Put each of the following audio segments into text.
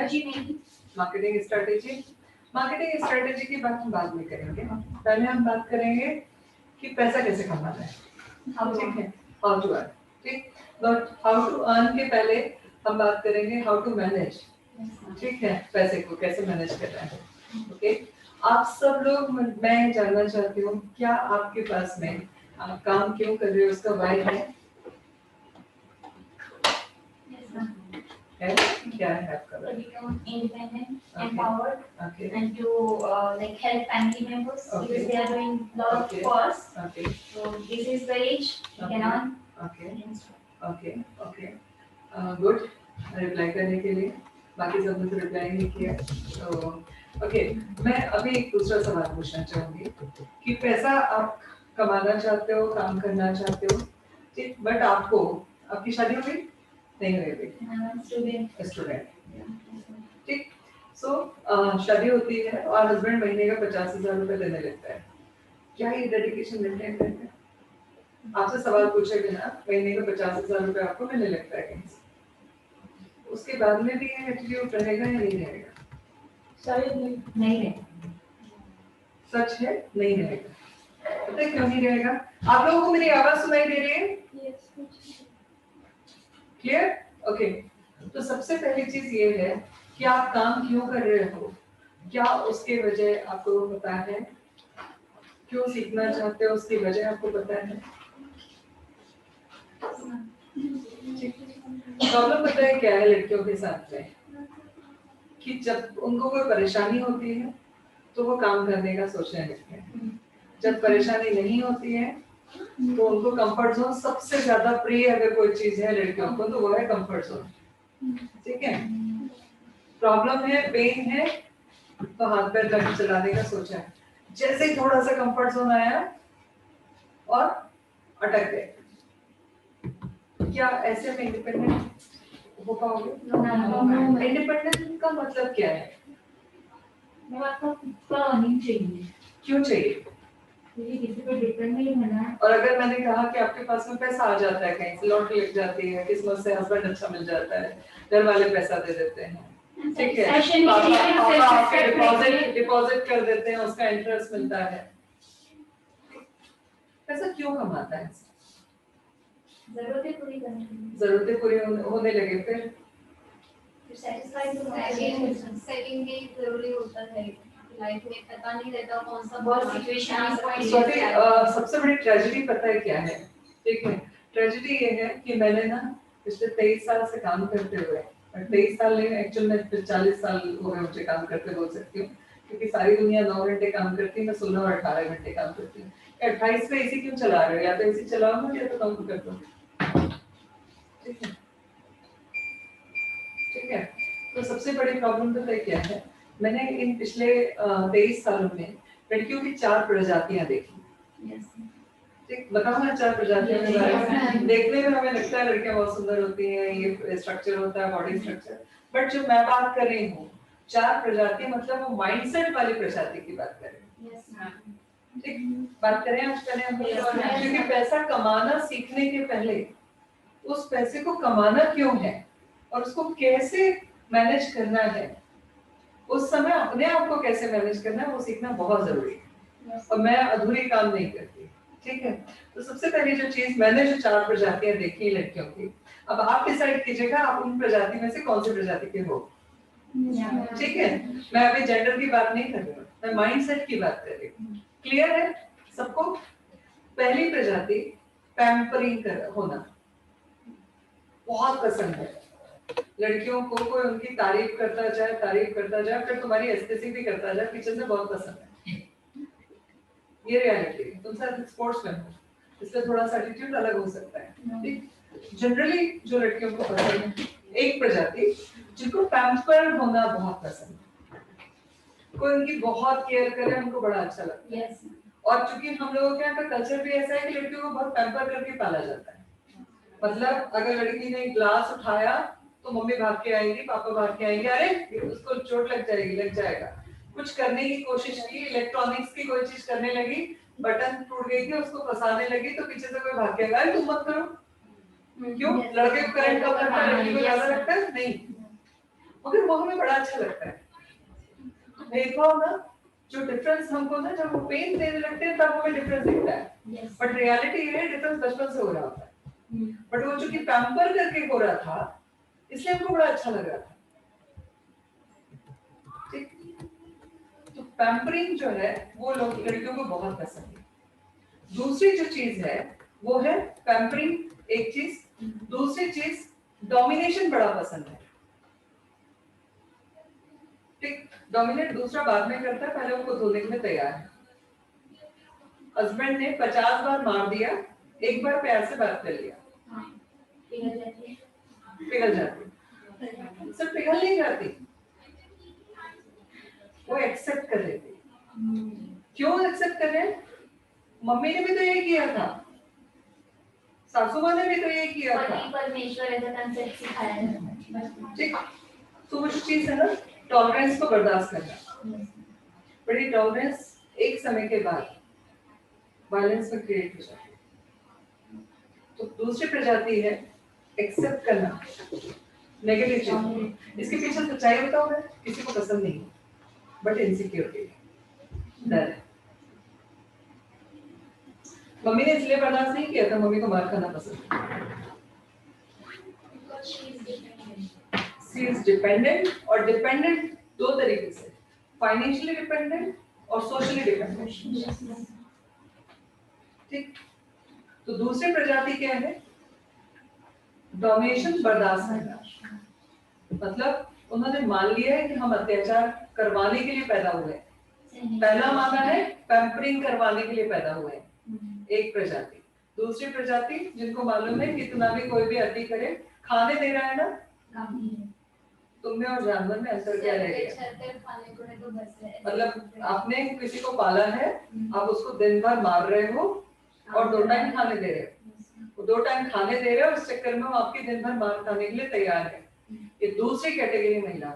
Strategy नहीं, marketing strategy की बात हम बाद में करेंगे। पहले हम बात करेंगे कि पैसा कैसे कमाना है, ठीक है, हाउ टू अर्न, ठीक। बट हाउ टू अर्न के पहले हम बात करेंगे हाउ टू मैनेज, ठीक है, पैसे को कैसे मैनेज करना है। ओके, आप सब लोग, मैं जानना चाहती हूँ क्या आपके पास में आप काम क्यों कर रहे हो उसका वाई है? क्या है आपका To become independent, Okay. empowered, Okay. and to like help family members Okay. because they are doing lot of Okay. chores. Okay. So this is the age you Okay. can earn. Okay. Okay. Okay. Good. Reply करने के लिए बाकी सब ने reply नहीं किया तो okay, मैं अभी एक दूसरा सवाल पूछना चाहूंगी कि पैसा आप कमाना चाहते हो, काम करना चाहते हो, ठीक, बट आपको, आपकी शादी हो गई? नहीं हुई अभी, स्टूडेंट, ठीक। सो शादी होती है और हस्बैंड महीने का 50,000 रुपए देने लगता है, क्या ये डेडिकेशन मेंटेन करते हैं? आपसे सवाल पूछे बिना महीने का 50,000 रुपए आपको मिलने लगता है कहीं से, उसके बाद में भी ये एटीट्यूड रहेगा या नहीं रहेगा? शायद नहीं रहेगा। सच है, नहीं रहेगा। पता है क्यों नहीं रहेगा? आप लोगों को मेरी आवाज सुनाई दे रही है? क्लियर? ओके, तो सबसे पहली चीज ये है कि आप काम क्यों कर रहे हो, क्या उसके वजह आपको पता है, क्यों सीखना चाहते हो उसकी वजह आपको पता है। प्रॉब्लम पता है क्या है लड़कियों के साथ में, कि जब उनको कोई परेशानी होती है तो वो काम करने का सोचने लगते हैं, जब परेशानी नहीं होती है तो उनको कंफर्ट जोन, सबसे ज्यादा प्रिय अगर कोई चीज है लड़कियों को तो वो है कंफर्ट जोन, ठीक है। प्रॉब्लम है, पेन है तो हाथ पैर लग चलाने का सोचा है, जैसे ही थोड़ा सा कंफर्ट जोन आया और अटक गए। क्या ऐसे में इंडिपेंडेंट हो पाओगे? इंडिपेंडेंट का मतलब क्या है? चाहिए, क्यों चाहिए? किसी पे डिपेंड नहीं होना। और अगर मैंने कहा कि आपके पास में पैसा आ जाता है, कहीं से लॉटरी लग जाती है, किस्मत से हस्बैंड अच्छा मिल जाता है, घर वाले पैसा दे देते हैं, ठीक है, पापा आपके डिपॉजिट कर देते हैं, उसका इंटरेस्ट मिलता है, पैसा क्यों कमाता है? जरूरतें पूरी करने के लिए। जरूरतें पूरी होने लगे फिर सेविंग भी जरूरी होता है लाइफ में, पता नहीं रहता कौन सा बहुत सिचुएशन आ सकती है। सबसे बड़ी ट्रेजेडी पता है क्या है? ठीक है, ट्रेजेडी ये है कि मैंने ना पिछले 23 साल से काम करते हुए, 23 साल नहीं एक्चुअल में 40 साल हो गए मुझे काम करते, बोल सकती हूँ, क्योंकि सारी दुनिया 9 घंटे काम करती है, मैं 16 और 18 घंटे काम करती हूँ। 28 पे एसी क्यों चला रहे हो? या तो एसी चलाओ ना, या तो काम कर दो, ठीक है, ठीक है। तो सबसे बड़ी प्रॉब्लम तो क्या है, मैंने इन पिछले 23 सालों में लड़कियों की 4 प्रजातियां देखी। ठीक, बताओ ना 4 प्रजातियों के बारे में। देखने में हमें लगता है लड़कियां बहुत सुंदर होती हैं, ये स्ट्रक्चर होता है, बॉडी स्ट्रक्चर, बट जो मैं बात कर रही हूँ 4 प्रजाति, मतलब वो माइंडसेट वाली प्रजाति की बात कर रही हूँ। ठीक, बात करें आज पहले हम, क्योंकि पैसा कमाना सीखने के पहले उस पैसे को कमाना क्यों है और उसको कैसे मैनेज करना है, उस समय अपने आप को कैसे मैनेज करना है वो सीखना बहुत जरूरी है, और मैं अधूरी काम नहीं करती, ठीक है। तो सबसे पहली जो चीज, मैंने जो 4 प्रजातियां देखी लड़कियों की, अब आप डिसाइड कीजिएगा आप उन प्रजाति में से कौन सी प्रजाति के हो, ठीक है। मैं अभी जेंडर की बात नहीं कर रही हूँ, मैं माइंडसेट की बात कर रही हूँ। क्लियर है सबको? पहली प्रजाति पैम्परिंग होना बहुत पसंद है लड़कियों को, कोई उनकी तारीफ करता जाए, फिर तुम्हारी एस्थेटिक भी करता जाए, पीछे से बहुत पसंद है। ये रियलिटी है, तुम शायद स्पोर्ट्स में हो इसलिए थोड़ा सा एटीट्यूड अलग हो सकता है, ठीक। जनरली जो लड़कियों को पसंद है, एक प्रजाति जिनको पैम्पर होना बहुत पसंद है, कोई उनकी बहुत केयर करे, उनको बड़ा अच्छा लगता है। और चूंकि हम लोगों के यहाँ का कल्चर भी ऐसा है कि लड़कियों को बहुत पैम्पर करके पाला जाता है, मतलब अगर लड़की ने ग्लास उठाया तो मम्मी भाग के आएंगी, पापा भाग के आएंगे, अरे उसको चोट लग जाएगा, कुछ करने की कोशिश की, इलेक्ट्रॉनिक्स की कोई चीज करने लगी, बटन टूट गई थी, उसको फंसाने लगी तो पीछे से कोई भाग के आएगा, अरे तुम मत करो। क्यों? लड़के को करंट कम लगता है, लड़की को ज्यादा लगता है? नहीं, मगर वो हमें बड़ा अच्छा लगता है। भेदभाव ना, जो डिफरेंस हमको ना जब वो पेन देने लगते हैं तब हमें डिफरेंस दिखता है, बट रियलिटी ये डिफरेंस बचपन से हो रहा होता है। बट वो चूंकि पैम्पर करके हो रहा था इसलिए हमको बड़ा अच्छा लग रहा था। ठीक, तो पैम्परिंग जो है वो लोग लड़कियों को बहुत पसंद है। दूसरी जो चीज है वो है पैम्परिंग, एक चीज। दूसरी चीज डोमिनेशन बड़ा पसंद है। ठीक, डोमिनेट दूसरा बाद में करता है, पहले उनको धोने के लिए तैयार है। हस्बैंड ने 50 बार मार दिया, एक बार प्यार से बात कर लिया, पिघल जाती। सिर्फ पिघल नहीं जाती, वो एक्सेप्ट कर लेती। क्यों एक्सेप्ट कर रहे हैं? मम्मी ने भी तो यही किया था, सासू माँ ने भी तो यही किया था। परमेश्वर ऐसा कंसेप्ट सिखाया है। ठीक, तो वो चीज है ना टॉलरेंस को बर्दाश्त करना। बड़ी टॉलरेंस एक समय के बाद वायलेंस में क्रिएट हो जाती है। तो दूसरी प्रजाति है एक्सेप्ट करना नेगेटिव चीज। इसके पीछे सच्चाई बताओ, मैं किसी को पसंद नहीं, बट इनसिक्योरिटी, डर है। मम्मी ने इसलिए बर्दाश्त नहीं किया था, मम्मी को मार खाना पसंद है। She is dependent, और डिपेंडेंट दो तरीके से, फाइनेंशियली डिपेंडेंट और सोशली डिपेंडेंट। ठीक, तो दूसरी प्रजाति क्या है? डोमिनेशन बर्दाश्त करना। मतलब उन्होंने मान लिया है कि हम अत्याचार करवाने के लिए पैदा हुए हैं। पहला माना है पैम्परिंग करवाने के लिए पैदा हुए हैं, एक प्रजाति। दूसरी प्रजाति जिनको मालूम है कितना भी कोई भी अति करे, खाने दे रहा है ना, तुमने और जानवर में अंतर क्या रह गया? मतलब आपने किसी को पाला है, आप उसको दिन भर मार रहे हो और 2 टाइम खाने दे रहे हो। वो 2 टाइम खाने दे रहे हो, इस चक्कर में वो आपकी दिन भर मार खाने के लिए तैयार है। ये दूसरी कैटेगरी महिला।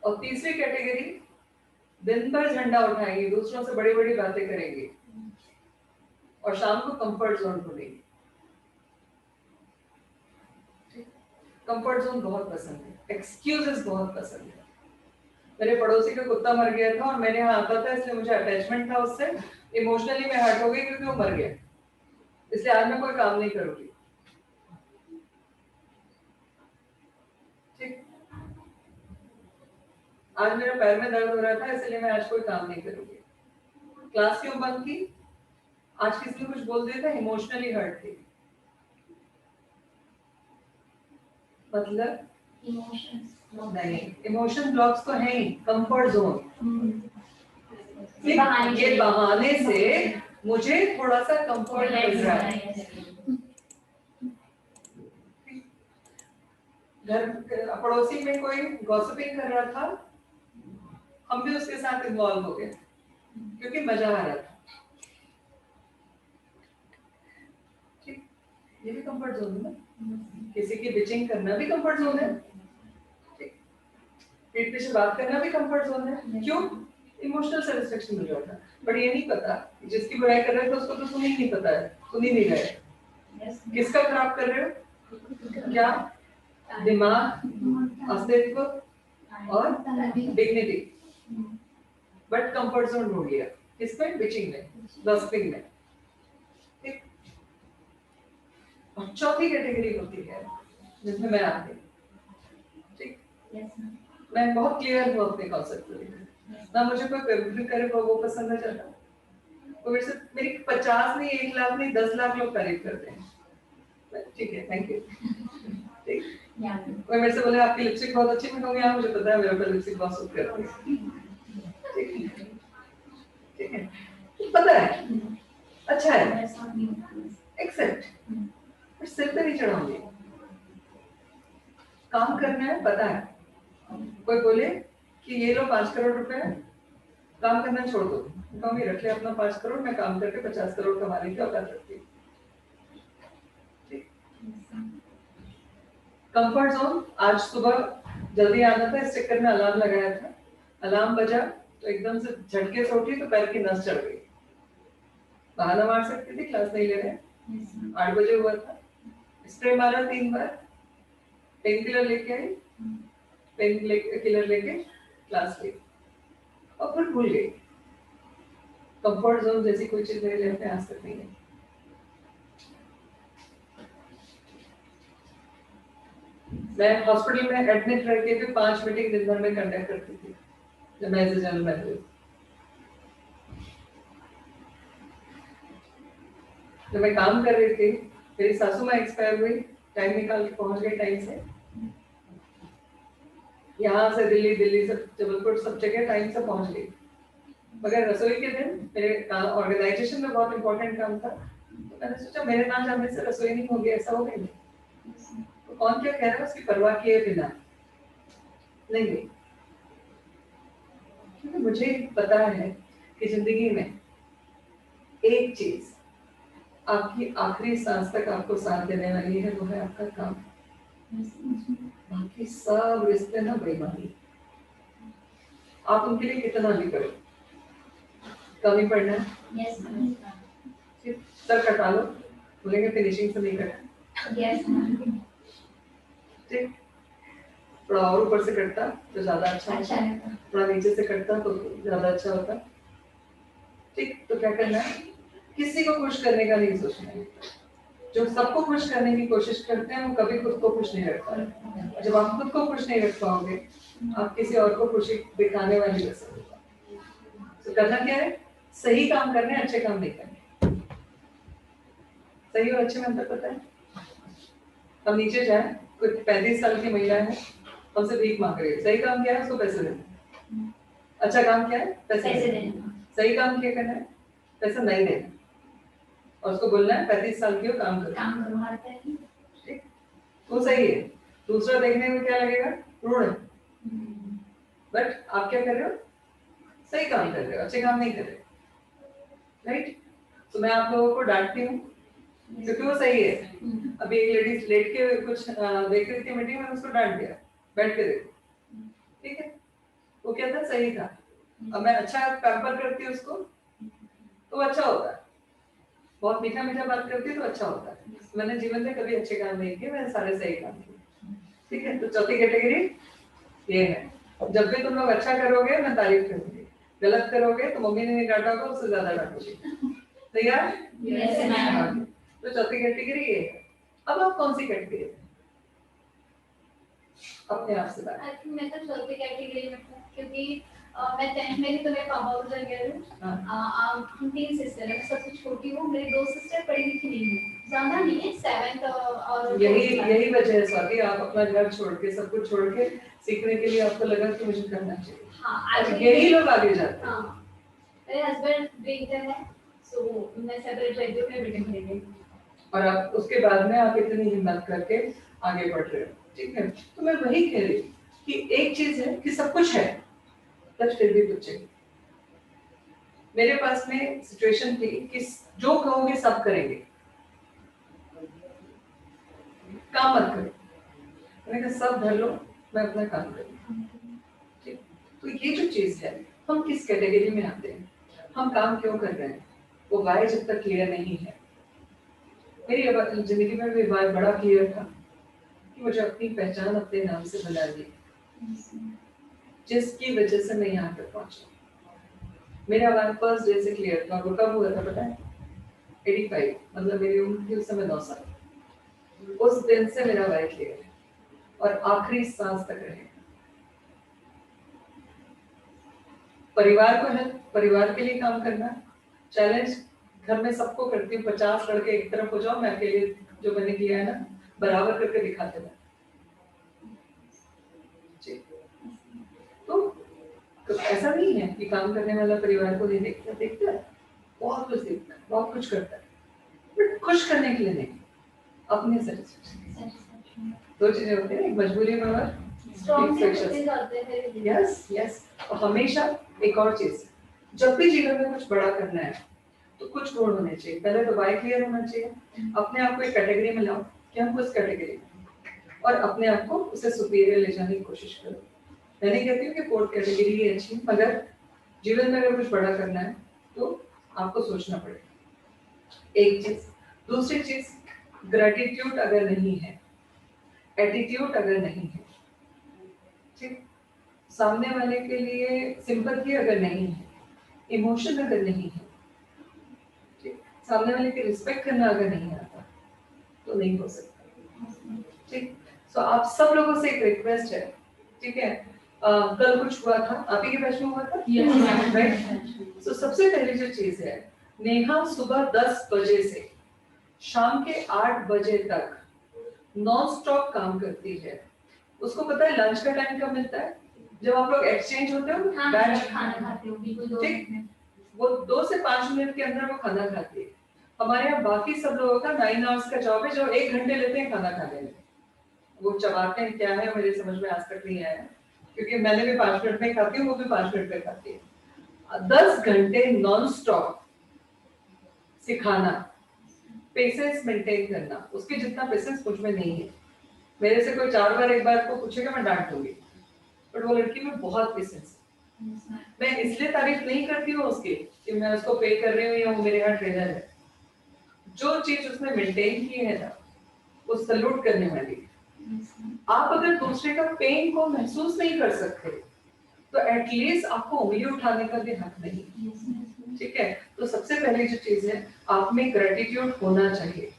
और तीसरी कैटेगरी दिन भर झंडा उठाएंगी, दूसरों से बड़ी बड़ी बातें करेंगी और शाम को कंफर्ट जोन ढूंढेंगी। कंफर्ट जोन बहुत पसंद है, एक्सक्यूजेस बहुत पसंद है। मेरे पड़ोसी का कुत्ता मर गया था और मैंने यहाँ आता था इसलिए मुझे अटैचमेंट था उससे, इमोशनली मैं हर्ट हो गई क्योंकि वो मर गया, इसलिए आज मैं कोई काम नहीं करूंगी। ठीक, आज मेरे पैर में दर्द हो रहा था इसलिए मैं आज कोई काम नहीं करूंगी। क्लास क्यों बंद की? आज किसी ने कुछ बोल दिया था, इमोशनली हर्ट थी। मतलब नहीं, इमोशन ब्लॉक्स तो है ही, कंफर्ट जोन। ये बहाने से मुझे थोड़ा सा कंफर्ट मिल रहा है। घर पड़ोसी में कोई गॉसिपिंग कर रहा था, हम भी उसके साथ इन्वॉल्व हो गए क्योंकि मजा आ रहा था। ठीक, ये भी कंफर्ट जोन है ना। किसी की बिचिंग करना भी कंफर्ट जोन है। पीठ पीछे बात करना भी कंफर्ट जोन है। क्यों? इमोशनल सेटिस्फेक्शन मिल रहा था। बट ये नहीं पता जिसकी बुराई कर रहे थे उसको तो सुन ही नहीं पता है, सुन ही नहीं रहे। किसका खराब कर रहे हो? क्या? दिमाग, अस्तित्व और डिग्निटी। बट कंफर्ट जोन ढूंढ लिया किसमें? बिचिंग में, गॉसिपिंग में। ठीक, और चौथी कैटेगरी होती है जिसमें मैं आती हूँ। ठीक, मैं बहुत क्लियर हूँ अपने कॉन्सेप्ट को ना। मुझे कोई पेम्परिंग करे वो पसंद है ज्यादा। तो मेरे से मेरी 50 नहीं, 1 लाख नहीं, 10 लाख लोग तारीफ करते हैं। ठीक है, थैंक यू। ठीक, कोई मेरे से बोले आपकी लिपस्टिक बहुत अच्छी, मैं कहूँगी हाँ मुझे पता है मेरे ऊपर लिपस्टिक बहुत सूट करती है। ठीक है, पता है, अच्छा है, एक्सेप्ट, पर सिर पे नहीं चढ़ाऊंगी। काम करना है, पता है। कोई बोले कि ये लो 5 करोड़ रुपए, काम करना छोड़ दो, कहूँगी रख ले अपना 5 करोड़, मैं काम करके 50 करोड़ कमाने की औकात रखती हूँ। Comfort zone. आज सुबह जल्दी आना था, इस चक्कर में अलार्म लगाया था। अलार्म बजा तो एकदम से झटके से उठी तो पैर की नस चढ़ गई। बहाना मार सकती थी, क्लास नहीं ले रहे। 8 बजे हुआ था, स्प्रे मारा 3 बार, पेन किलर लेके आई, पेन किलर लेके क्लास गई और फिर भूल गई। कंफर्ट जोन जैसी कोई चीज मेरे लाइफ में आज तक नहीं है। मैं हॉस्पिटल में एडमिट रह के भी 5 मीटिंग दिन भर में कंडक्ट करती थी जब मैं एज ए जनरल मैनेजर। जब मैं काम कर रही थी, मेरी सासू माँ एक्सपायर हुई, टाइम निकाल के पहुंच गई टाइम से। यहाँ से दिल्ली, दिल्ली से जबलपुर, सब जगह टाइम से पहुंच गई। मगर रसोई के दिन मेरे ऑर्गेनाइजेशन में बहुत इंपॉर्टेंट काम था, तो मैंने सोचा मेरे ना जाने से रसोई नहीं होगी, ऐसा हो गई। तो कौन क्या कह रहा है उसकी परवाह किए बिना नहीं गई, क्योंकि मुझे पता है कि जिंदगी में एक चीज आपकी आखिरी सांस तक आपको साथ देने वाली है, वो है आपका काम। बाकी सब रिश्ते ना बेईमानी, आप उनके लिए कितना भी करो, कम ही पड़ना है। सर कटा लो, बोलेंगे फिनिशिंग से नहीं कटा, ठीक, थोड़ा और ऊपर से कटता तो ज्यादा अच्छा होता, थोड़ा नीचे से कटता तो ज्यादा अच्छा होता, ठीक। तो क्या करना है, किसी को खुश करने का नहीं सोचना है। जो सबको खुश करने की कोशिश करते हैं वो कभी खुद को खुश नहीं रख पाते। जब आप खुद को खुश नहीं रख पाओगे, आप किसी और को खुशी दिखाने वाली कैसे। तो करना क्या है, सही काम करने, अच्छे काम नहीं करने। सही और अच्छे में अंतर पता है? हम नीचे जाए, कोई 35 साल की महिला है, हमसे भीख मांग रही है, सही काम क्या है, उसको पैसे देना। अच्छा काम क्या है, पैसे देना। सही काम क्या करना है, पैसा नहीं देना, और उसको बोलना है 35 साल की हो, काम करो, ठीक। वो सही है। दूसरा देखने में क्या लगेगा, रूढ़ है, बट आप क्या कर रहे हो, सही काम कर रहे हो, अच्छे काम नहीं कर रहे, राइट। तो मैं आप लोगों को डांटती हूँ क्योंकि वो सही है। अभी एक लेडीज लेट के कुछ देख रही थी मीटिंग में, उसको डांट दिया, बैठ के देखो, ठीक है, वो क्या था, सही था। अब मैं अच्छा पैम्पर करती हूँ उसको तो अच्छा होता है, बहुत मीठा मीठा बात करती तो अच्छा होता है। मैंने जीवन में कभी अच्छे काम नहीं किए, मैंने सारे सही काम किए, ठीक है। तो चौथी कैटेगरी ये है, जब भी तुम लोग अच्छा करोगे मैं तारीफ करूंगी, गलत करोगे तो मम्मी ने नहीं डांटा होगा, उससे ज्यादा डांटोगी, तैयार? तो चौथी कैटेगरी ये है। अब आप कौन सी कैटेगरी है, अपने आप से बात। आई थिंक मैं तो चौथी कैटेगरी में हूँ, क्योंकि मैं 10th में तो मेरे पापा गुजर गए थे। हम 3 सिस्टर हैं, सबसे छोटी हूँ। मेरी 2 सिस्टर पढ़ी लिखी नहीं है, ज्यादा नहीं है, 7th और यही वजह है स्वाति, आप अपना घर छोड़ के, सब कुछ छोड़ के सीखने के लिए आपको लगा कि मुझे करना चाहिए। हाँ, यही लोग आगे जाते हैं। हाँ, मेरे हस्बैंड पेंटर है, सो मैं सेपरेट ग्रेजुएट में बिल्डिंग करेंगे, और आप उसके बाद में आप इतनी हिम्मत करके आगे बढ़ रहे हो, ठीक है। तो मैं वही कह रही कि एक चीज है कि सब कुछ है, बट फिर भी कुछ चाहिए। मेरे पास में सिचुएशन थी कि जो कहोगे सब करेंगे, काम मत करो। मैंने कहा सब धर लो, मैं अपना काम करूँ, ठीक। तो ये जो चीज है, हम किस कैटेगरी में आते हैं, हम काम क्यों कर रहे हैं, वो वाई जब तक क्लियर नहीं है। मेरी जिंदगी में भी वाई बड़ा क्लियर था कि मुझे अपनी पहचान अपने नाम से बनानी है, जिसकी वजह से मैं यहाँ तक पहुंचा। मेरा वाई फर्स्ट डे से क्लियर था। वो कब हुआ था पता है, 85, मतलब मेरी उम्र थी उस समय 9 साल। उस दिन से मेरा वाई क्लियर है और आखिरी सांस तक रहे। परिवार को हेल्प, परिवार के लिए काम करना, चैलेंज घर में सबको करती हूँ। 50 लड़के एक तरफ हो जाओ, मैं अकेले जो मैंने किया है ना, बराबर करके दिखाते हैं। तो ऐसा नहीं है कि काम करने वाला परिवार को नहीं देखता, देखता है, बहुत कुछ देखता है, बहुत कुछ करता है, बट खुश करने के लिए नहीं, अपने सेटिस्फेक्शन। 2 चीजें होती है, एक मजबूरी में यस यस। और हमेशा एक और चीज, जब भी जीवन में कुछ बड़ा करना है तो कुछ गुण होने चाहिए। पहले तो वाई क्लियर होना चाहिए, अपने आप को एक कैटेगरी में लाओ कि हम उस कैटेगरी में, और अपने आप को उसे सुपीरियर ले जाने की कोशिश करो। मैं नहीं कहती हूँ कि 4th कैटेगरी ही अच्छी, मगर जीवन में अगर कुछ बड़ा करना है तो आपको सोचना पड़ेगा, एक चीज। दूसरी चीज, ग्रेटिट्यूड अगर नहीं है एटीट्यूड अगर नहीं है, ठीक, सामने वाले के लिए सिंपैथी अगर नहीं है, इमोशन अगर नहीं है, ठीक, सामने वाले की रिस्पेक्ट करना अगर नहीं आता तो नहीं हो सकता। ठीक, सो आप सब लोगों से एक रिक्वेस्ट है, ठीक है, कल कुछ हुआ था, आप ही के बैच में हुआ था, राइट? सो सबसे पहली जो चीज है, नेहा सुबह 10 बजे से शाम के 8 बजे तक नॉन स्टॉप काम करती है। उसको पता है लंच का टाइम कब मिलता है? जब आप लोग एक्सचेंज होते हो बैच, खाना खाते हो बिल्कुल 2 ठीक, मिनट। वो 2 से 5 मिनट के अंदर वो खाना खाती है। हमारे यहाँ बाकी सब लोगों का 9 आवर्स का जॉब है, जो 1 घंटे लेते हैं खाना खाने में। वो चबाते हैं क्या है मेरे समझ में आज तक नहीं आया, क्योंकि मैंने भी 5 मिनट में खाती हूँ, वो भी 5 मिनट में खाती है। 10 घंटे नॉन स्टॉप सिखाना, पेशेंस मेंटेन करना, उसके जितना पेशेंस मुझ में नहीं है। मेरे से कोई 4 बार एक बार को पूछेगा मैं डांट दूंगी, बट वो लड़की में बहुत पेशेंस है। मैं इसलिए तारीफ नहीं करती हूँ उसकी कि मैं उसको पे कर रही हूँ या वो मेरे यहाँ ट्रेनर है। जो चीज उसने मेंटेन की है ना, वो सैल्यूट करने वाली है। आप अगर दूसरे का पेन को महसूस नहीं कर सकते तो एटलीस्ट आपको उंगली उठाने का भी हक नहीं, ठीक है? तो सबसे पहली जो चीज है, आप में ग्रेटिट्यूड होना चाहिए।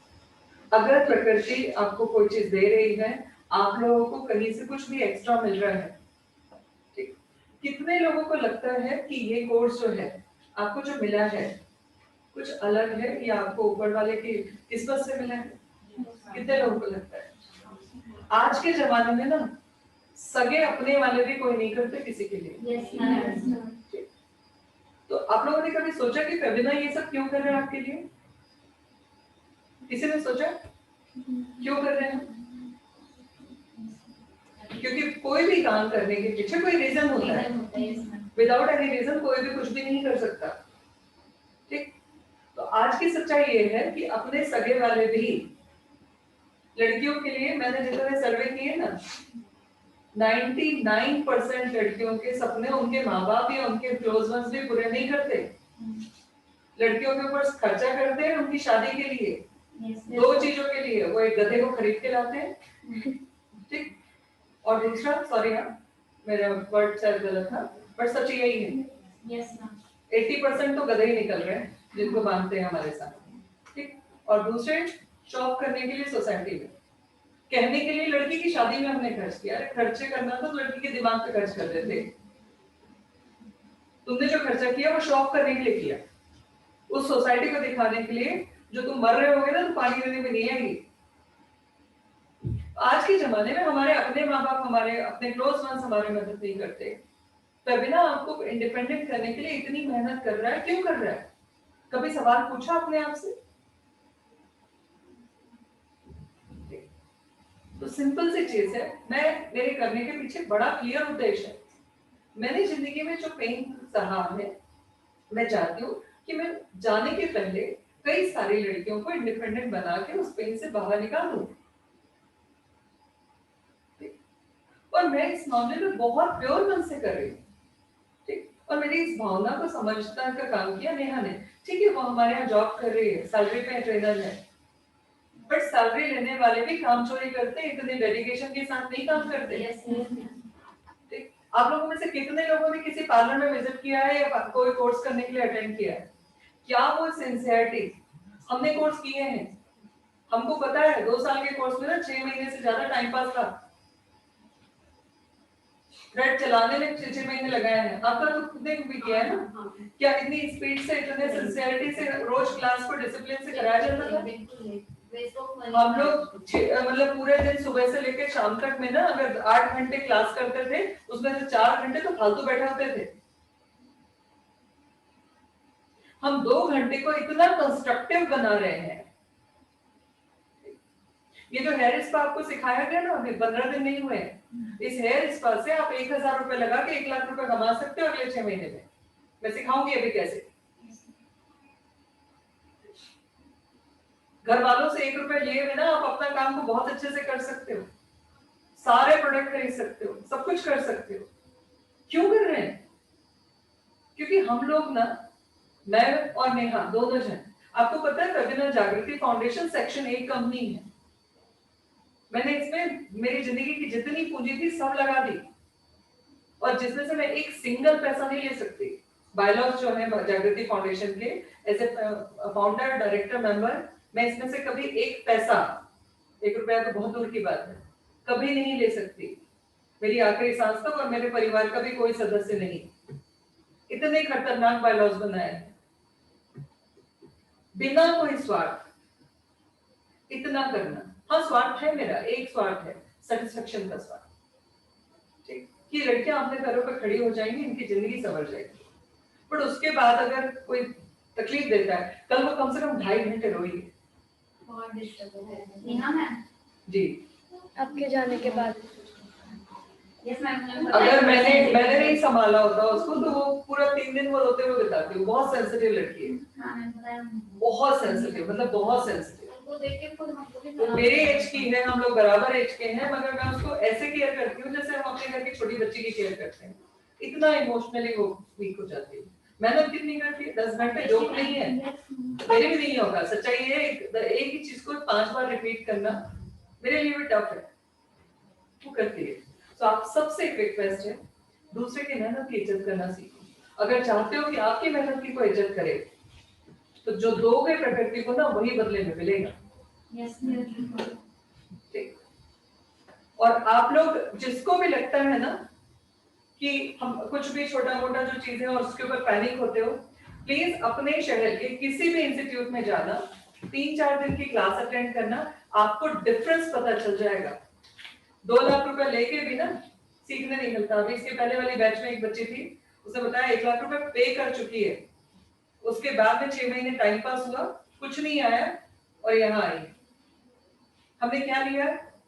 अगर प्रकृति आपको कोई चीज दे रही है, आप लोगों को कहीं से कुछ भी एक्स्ट्रा मिल रहा है, ठीक, कितने लोगों को लगता है कि ये कोर्स जो है आपको जो मिला है कुछ अलग है, या आपको ऊपर वाले की किस्मत से मिला है? कितने लोगों को लगता है? आज के जमाने में ना सगे अपने वाले भी कोई नहीं करते किसी के लिए। तो आप लोगों ने कभी सोचा कि फेबिना ये सब क्यों कर रहे हैं आपके लिए? किसी ने सोचा क्यों कर रहे हैं? क्योंकि कोई भी काम करने के पीछे कोई रीजन होता है। विदाउट एनी रीजन कोई भी कुछ भी नहीं कर सकता, ठीक? तो आज की सच्चाई ये है कि अपने सगे वाले भी, लड़कियों के लिए मैंने जितने सर्वे किए ना, 99% लड़कियों के सपने उनके माँ बाप या उनके क्लोज वंस भी पूरे नहीं करते। लड़कियों के ऊपर खर्चा करते हैं उनकी शादी के लिए, 2 चीजों के लिए, वो एक गधे को खरीद के लाते हैं, ठीक, और दूसरा, सॉरी हाँ मेरा वर्ड शायद गलत था, पर सच यही है, 80% तो गधे ही निकल रहे हैं जिनको मानते हैं हमारे साथ, ठीक, और दूसरे शॉप करने के लिए सोसाइटी में, कहने के लिए लड़की की शादी में हमने खर्च किया। अरे खर्चे करना तो लड़की के दिमाग पे खर्च कर देते, तुमने जो खर्चा किया वो शॉप करने के लिए किया, उस सोसाइटी को दिखाने के लिए जो तुम मर रहे होगे ना तो पानी देने में नहीं आएगी। आज के जमाने में हमारे अपने माँ बाप, हमारे अपने क्लोज वंस हमारी मदद नहीं करते, फेबिना आपको इंडिपेंडेंट करने के लिए इतनी मेहनत कर रहा है, क्यों कर रहा है? कभी सवाल पूछा अपने आप से? तो सिंपल सी चीज है, मैं मेरे करने के पीछे बड़ा क्लियर उद्देश्य है। मैंने जिंदगी में जो पेन सहा है, मैं चाहती हूँ कि मैं जाने के पहले कई सारी लड़कियों को इंडिपेंडेंट बना के उस पेन से बाहर निकाल दूं। और मैं इस मामले में बहुत प्योर मन से कर रही हूँ, ठीक, और मेरी इस भावना को समझने का काम किया नेहा ने। ठीक है, वो हमारे यहाँ जॉब कर रही है, सैलरी पे ट्रेनर है, बट सैलरी लेने वाले भी काम चोरी करते हैं, इतने डेडिकेशन के साथ नहीं काम करते। ठीक, आप लोगों में से कितने लोगों ने किसी पार्लर में विजिट किया है या कोई कोर्स करने के लिए अटेंड किया है? क्या वो सिंसियरिटी? हमने कोर्स किए हैं, हमको पता है 2 साल के कोर्स में ना 6 महीने से ज्यादा टाइम पास था, थ्रेड चलाने में 6 महीने लगाए हैं। आपका तो खुद ने भी किया है ना? क्या इतनी स्पीड से, इतने सिंसियरिटी से रोज क्लास को डिसिप्लिन से कराया जाता था? हम लोग मतलब पूरे दिन सुबह से लेकर शाम तक में ना अगर 8 घंटे क्लास करते थे, उसमें से 4 घंटे तो फालतू बैठे होते थे। हम 2 घंटे को इतना कंस्ट्रक्टिव बना रहे हैं। ये जो हेयर स्पा आपको सिखाया गया ना, अभी 15 दिन नहीं हुए, इस हेयर स्पा से आप 1000 रुपए लगा के 1 लाख रुपए कमा सकते हो अगले 6 महीने में। मैं सिखाऊंगी अभी कैसे। घर वालों से 1 रुपए लिए बिना आप अपना काम को बहुत अच्छे से कर सकते हो, सारे प्रोडक्ट खरीद सकते हो, सब कुछ कर सकते हो। क्यों कर रहे हैं? क्योंकि हम लोग ना, मैं और नेहा दोनों जन, आपको पता है फेबिना जागृति फाउंडेशन सेक्शन 1 कंपनी है। मैंने इसमें मेरी जिंदगी की जितनी पूंजी थी सब लगा दी, और जिसमें से मैं एक सिंगल पैसा नहीं ले सकती। बायलॉज जो है जागृति फाउंडेशन के, as a founder director member, मैं इसमें से कभी एक पैसा, 1 रुपया तो बहुत दूर की बात है, कभी नहीं ले सकती, मेरी आखिरी सांस तक, और मेरे परिवार का भी कोई सदस्य नहीं। इतने खतरनाक बायलॉज बनाए हैं, बिना कोई स्वार्थ, इतना करना। हाँ स्वार्थ है, मेरा एक स्वार्थ है, सेटिस्फेक्शन का स्वार्थ, ठीक, कि लड़कियां अपने पैरों पर खड़ी हो जाएंगी, इनकी जिंदगी संवर जाएगी। बट उसके बाद अगर कोई तकलीफ देता है, कल वो कम से कम 2.5 घंटे रोएगी। बहुत डिस्टर्ब है नेहा मैम जी, आपके जाने के बाद यस मैम। अगर मैंने नहीं संभाला होता उसको, तो वो पूरा 3 दिन वो रोते हुए बिताती है। बहुत सेंसिटिव लड़की है, हाँ मैम बताया, बहुत सेंसिटिव, मतलब बहुत सेंसिटिव। उनको देख के खुद हमको भी वो मेरे एज की है, हम लोग बराबर एज के हैं, मगर मैं उसको ऐसे केयर करती हूँ जैसे हम अपने घर की छोटी बच्ची की केयर करते हैं। इतना इमोशनली वो वीक हो जाती है। मेहनत कितनी करती है, 10 घंटे जोक नहीं है, मेरे भी नहीं होगा। सच्चाई है, एक ही चीज को 5 बार रिपीट करना मेरे लिए भी टफ है, वो करती है। तो आप सबसे एक रिक्वेस्ट है, दूसरे की मेहनत की इज्जत करना सीखो। अगर चाहते हो कि आपकी मेहनत की कोई इज्जत करे, तो जो दोगे प्रकृति को ना, वही बदले में मिलेगा। यस ठीक। और आप लोग जिसको भी लगता है ना कि हम कुछ भी छोटा मोटा जो चीजें और उसके ऊपर पैनिक होते हो, प्लीज अपने शहर के किसी भी इंस्टीट्यूट में जाना, 3-4 दिन की क्लास अटेंड करना, आपको डिफरेंस पता चल जाएगा। 2 लाख रुपए लेके भी ना सीखने नहीं मिलता। अभी इसके पहले वाली बैच में एक बच्ची थी, उसने बताया 1 लाख रुपए पे कर चुकी है, उसके बाद में 6 महीने टाइम पास हुआ, कुछ नहीं आया, और यहाँ आई। हमने क्या लिया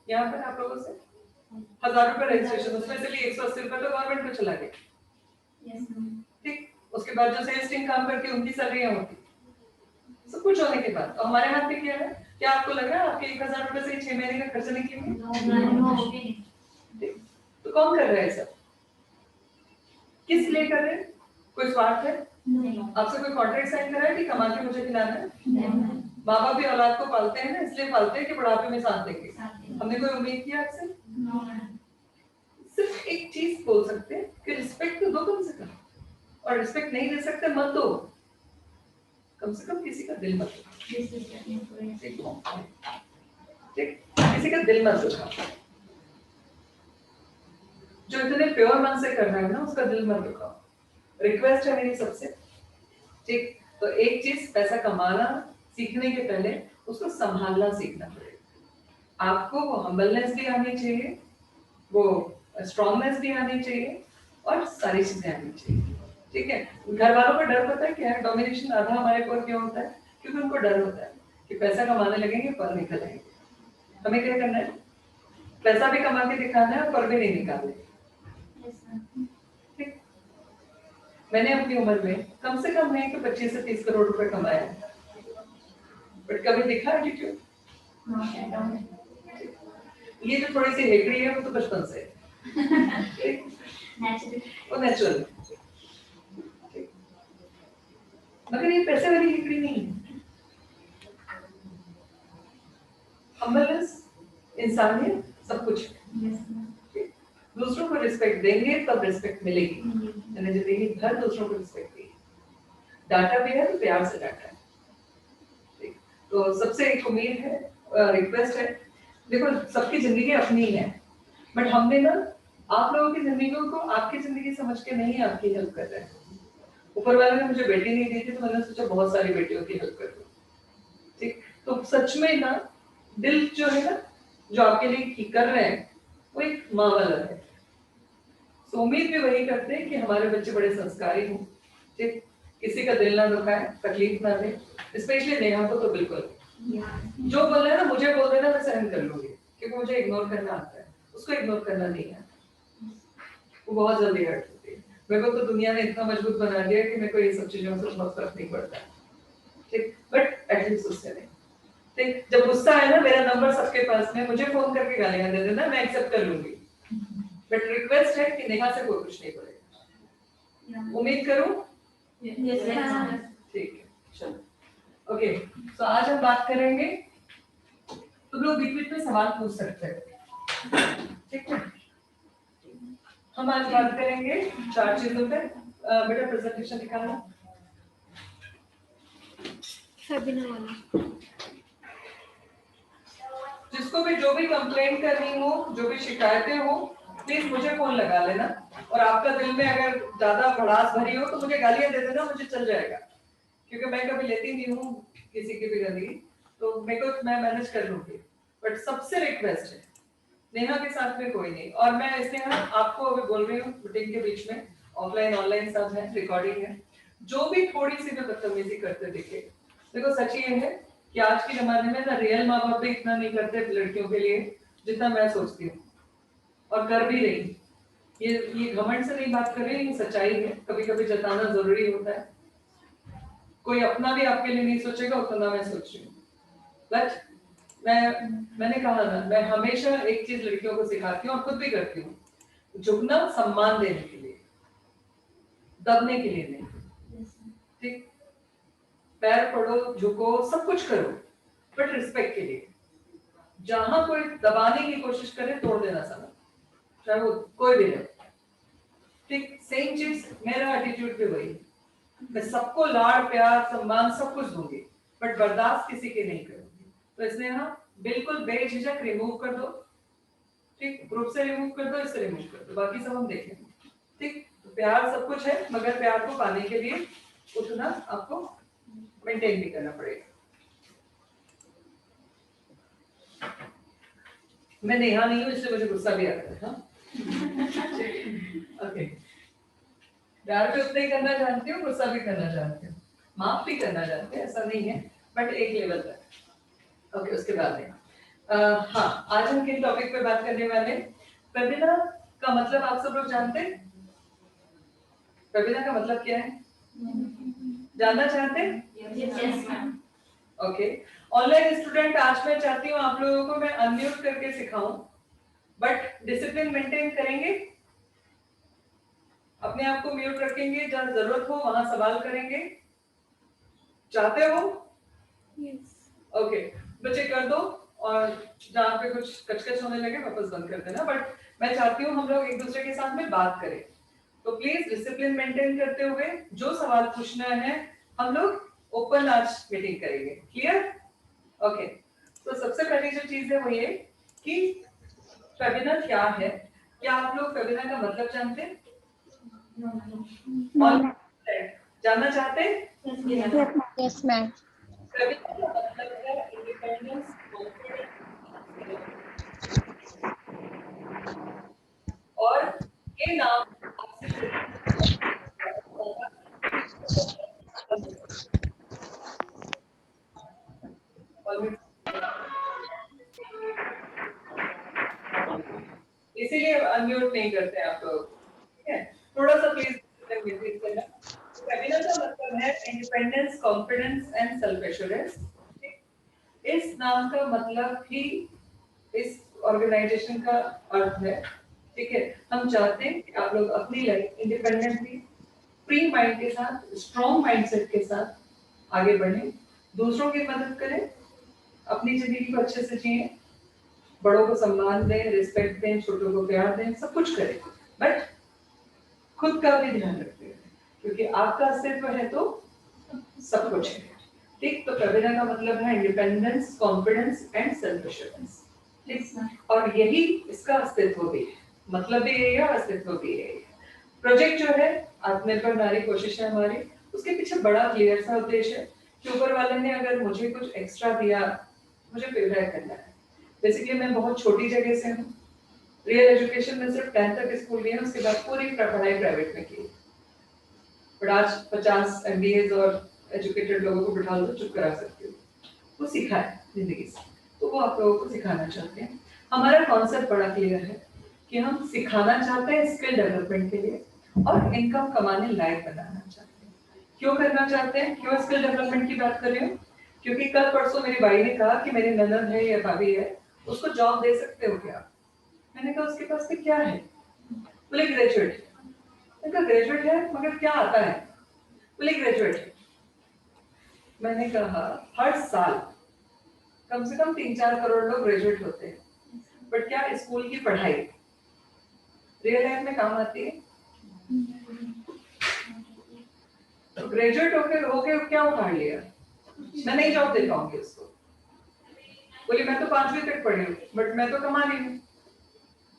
यहाँ पर आप लोगों से? 1000 रुपए रजिस्ट्रेशन, उसमें से भी 180 रुपए तो गवर्नमेंट को चला गया। Yes ma'am. ठीक, उसके बाद जो सेल्स टीम काम करती है उनकी सैलरियां होती, सब कुछ होने के बाद। और हमारे हाथ में क्या है? क्या आपको लग रहा है आपके 1000 रुपए से 6 महीने का खर्चा निकलेंगे? तो कौन कर रहा है सब? किस लिए कर रहे हैं? कोई स्वार्थ है? आपसे कोई कॉन्ट्रैक्ट साइन करा है कि कमा के मुझे खिलाना है? माँ बाप भी औलाद को पालते हैं ना, इसलिए पालते हैं कि बुढ़ापे में साथ देंगे। हमने कोई उम्मीद किया आपसे? सिर्फ एक चीज बोल सकते हैं कि रिस्पेक्ट तो दो कम से कम, और रिस्पेक्ट नहीं दे सकते मत दो, कम से कम किसी का दिल मत दुखाओ। ठीक, किसी का दिल मत दुखाओ। जो इतने प्योर मन से कर रहा है ना, उसका दिल मत दुखाओ। रिक्वेस्ट है मेरी सबसे, ठीक। तो एक चीज, पैसा कमाना सीखने के पहले उसको संभालना सीखना पड़ेगा। आपको वो हम्बलनेस भी आनी चाहिए, वो स्ट्रांगनेस भी आनी चाहिए, और सारी चीजें आनी चाहिए, ठीक है। घर वालों को डर पता है क्या है? डोमिनेशन आधा हमारे ऊपर क्यों होता है? क्योंकि उनको डर होता है कि पैसा कमाने लगेंगे पर निकल आएंगे। हमें क्या करना है? पैसा भी कमा के दिखाना है और पर भी नहीं निकालने। ठीक। मैंने अपनी उम्र में कम से कम नहीं तो 25 से 30 करोड़ रुपए कमाए, बट कभी दिखा एटीट्यूड? ये जो थोड़ी सी हेकड़ी है वो तो बचपन से वो नेचुरल, मगर ये पैसे वाली हेकड़ी नहीं है। हम्बलनेस, इंसानियत, सब कुछ है। दूसरों को रिस्पेक्ट देंगे तब रिस्पेक्ट मिलेगी। मैंने जिंदगी भर दूसरों को रिस्पेक्ट दी, डाटा भी है तो प्यार से डाटा है। तो सबसे एक उम्मीद है, रिक्वेस्ट है, देखो सबकी जिंदगी अपनी है, बट हमने ना आप लोगों की जिंदगियों को आपकी जिंदगी समझ के नहीं आपकी हेल्प कर रहे हैं। ऊपर वाले ने मुझे बेटी नहीं दी थी तो मैंने सोचा बहुत सारी बेटियों की हेल्प कर दूं, ठीक। तो सच में ना दिल जो है ना, जो आपके लिए कर रहे हैं, वो एक माँ वाला है। तो उम्मीद भी वही करते हैं कि हमारे बच्चे बड़े संस्कारी हों, ठीक, किसी का दिल ना दुखाए, तकलीफ ना दे। स्पेशली नेहा को तो बिल्कुल, जो बोल रहे हैं ना मुझे बोल देना, मैं सहन कर लूंगी, क्योंकि मुझे इग्नोर करना आता है, उसको इग्नोर करना नहीं आता। वो बहुत जल्दी हर्ट होती है। मेरे को तो दुनिया ने इतना मजबूत बना दिया कि मेरे को ये सब चीजों से बहुत फर्क नहीं पड़ता, ठीक। बट एटलीस्ट उससे नहीं, ठीक। जब गुस्सा है ना, मेरा नंबर सबके पास में, मुझे फोन करके गालियां दे देना, मैं एक्सेप्ट कर लूंगी, बट रिक्वेस्ट है कि नेहा से कोई कुछ नहीं बोलेगा। उम्मीद करूं? ठीक है, चलो ओके। तो आज हम बात करेंगे तुम लोग बीच बीच में सवाल पूछ सकते हो, ठीक है। हम आज बात करेंगे 4 चीजों पे। बेटा प्रेजेंटेशन दिखाना। सबिना वाला। जिसको भी जो भी कंप्लेंट करनी हो, जो भी शिकायतें हो, प्लीज मुझे फोन लगा लेना। और आपका दिल में अगर ज्यादा भड़ास भरी हो तो मुझे गालियां दे देना, मुझे चल जाएगा, क्योंकि मैं कभी लेती नहीं हूँ किसी की भी गाली, तो मेरे को मैं मैनेज कर लूंगी। बट सबसे रिक्वेस्ट है, नेहा के साथ में कोई नहीं। और मैं इसलिए आपको अभी बोल रही हूँ मीटिंग के बीच में, ऑफलाइन ऑनलाइन सब है, रिकॉर्डिंग है, जो भी थोड़ी सी भी बदतमीजी करते दिखे, देखो सच ये है कि आज के जमाने में ना रियल माँ बाप भी इतना नहीं करते लड़कियों के लिए जितना मैं सोचती हूँ, और कर भी रही। ये घमंड से नहीं बात कर रही, ये सच्चाई है, कभी कभी जताना जरूरी होता है। कोई अपना भी आपके लिए नहीं सोचेगा उतना मैं सोच रही हूँ। बट मैंने कहा ना, मैं हमेशा एक चीज लड़कियों को सिखाती हूँ और खुद भी करती हूँ, झुकना सम्मान देने के लिए, दबने के लिए नहीं, ठीक। पैर पड़ो, झुको, सब कुछ करो, बट रिस्पेक्ट के लिए। जहां कोई दबाने की कोशिश करे, तोड़ देना समझ, चाहे वो कोई भी रहे, ठीक। सेम चीज मेरा एटीट्यूड भी वही, मैं सबको लाड़ प्यार सम्मान सब कुछ दूंगी, बट बर्दाश्त किसी की नहीं करूंगी। तो इसलिए हाँ, बिल्कुल बेझिझक रिमूव कर दो, ठीक। ग्रुप से रिमूव कर दो, इससे रिमूव कर दो, बाकी सब हम देखेंगे, ठीक। तो प्यार सब कुछ है, मगर प्यार को पाने के लिए उतना आपको मेंटेन भी करना पड़ेगा। मैं नेहा नहीं हूँ, इसलिए मुझे गुस्सा भी आता है, हाँ। ओके, प्यार भी उतना ही करना जानती हूँ, गुस्सा भी करना जानती हूँ, माफ भी करना जानते हैं, ऐसा नहीं है, बट एक लेवल तक। ओके, उसके बाद में हाँ, आज हम किन टॉपिक पे बात करने वाले हैं? प्रवीणा का मतलब आप सब लोग जानते हैं? प्रवीणा का मतलब क्या है, जानना चाहते हैं? Yes ma'am. Okay, online student, आज मैं चाहती हूँ आप लोगों को मैं अनम्यूट करके सिखाऊं, बट डिसिप्लिन मेंटेन करेंगे, अपने आप को म्यूट रखेंगे, जहां जरूरत हो वहां सवाल करेंगे, चाहते हो? यस। ओके, बच्चे कर दो, और जहाँ पे कुछ कचकच होने लगे वापस बंद कर देना। बट मैं चाहती हूँ हम लोग एक दूसरे के साथ में बात करें, तो प्लीज डिसिप्लिन मेंटेन करते हुए जो सवाल पूछना है हम लोग ओपन आज मीटिंग करेंगे, क्लियर? ओके, तो सबसे पहली जो चीज है वो ये कि फेबिना क्या है। क्या आप लोग फेबिना का मतलब जानते हैं? जानना चाहते हैं? Yes ma'am. फेबिना का मतलब है इंडिपेंडेंस, और ये नाम इसीलिए अनम्यूट नहीं करते आप लोग, ठीक है? थोड़ा सा प्लीज करना। फेबिना का मतलब है independence, confidence and self assurance. इस नाम का मतलब ही इस ऑर्गेनाइजेशन का अर्थ है, ठीक है। हम चाहते हैं कि आप लोग अपनी लाइफ इंडिपेंडेंटली, फ्री माइंड के साथ, स्ट्रॉन्ग माइंडसेट के साथ आगे बढ़ें, दूसरों की मदद करें, अपनी जिंदगी को अच्छे से जिए, बड़ों को सम्मान दें, रिस्पेक्ट दें, छोटों को प्यार दें, सब कुछ करें, बट खुद का भी ध्यान रखते हैं, क्योंकि आपका अस्तित्व है तो सब कुछ है, ठीक। तो प्रवीणा का मतलब है independence, confidence and self assurance, ठीक। और यही इसका अस्तित्व भी है, मतलब भी यही है, अस्तित्व भी यही है। प्रोजेक्ट जो है आत्मनिर्भर नारी कोशिश है हमारी, उसके पीछे बड़ा क्लियर सा उद्देश्य है कि ऊपर वाले ने अगर मुझे कुछ एक्स्ट्रा दिया, मुझे पे करना है। बेसिकली मैं बहुत छोटी जगह से हूँ, रियल एजुकेशन में सिर्फ 10th तक स्कूल गई, उसके बाद पूरी पढ़ाई प्राइवेट में की, बट आज 50 MBAs और एजुकेटेड लोगों को बिठा दो, चुप करा सकती हूँ, वो सीखा है जिंदगी से, तो वो आप लोगों को सिखाना चाहते हैं। हमारा कॉन्सेप्ट बड़ा क्लियर है कि हम सिखाना चाहते हैं स्किल डेवलपमेंट के लिए, और इनकम कमाने लायक बनाना चाहते हैं। क्यों करना चाहते हैं, क्यों स्किल डेवलपमेंट की बात कर रही हूँ? क्योंकि कल परसों मेरी भाई ने कहा कि मेरी ननद है या भाभी है, उसको जॉब दे सकते हो क्या? मैंने कहा उसके पास क्या है? बोले ग्रेजुएट है। मैंने कहा ग्रेजुएट है मगर क्या आता है? बोले ग्रेजुएट है। मैंने कहा हर साल कम से कम 3-4 करोड़ लोग ग्रेजुएट होते हैं, बट क्या स्कूल की पढ़ाई रियल लाइफ में काम आती है? तो ग्रेजुएट होके क्या उखाड़ लिया? मैं नहीं जॉब दे पाऊंगी उसको। बोली मैं तो 5वीं तक पढ़ी हूँ बट मैं तो कमा रही हूँ।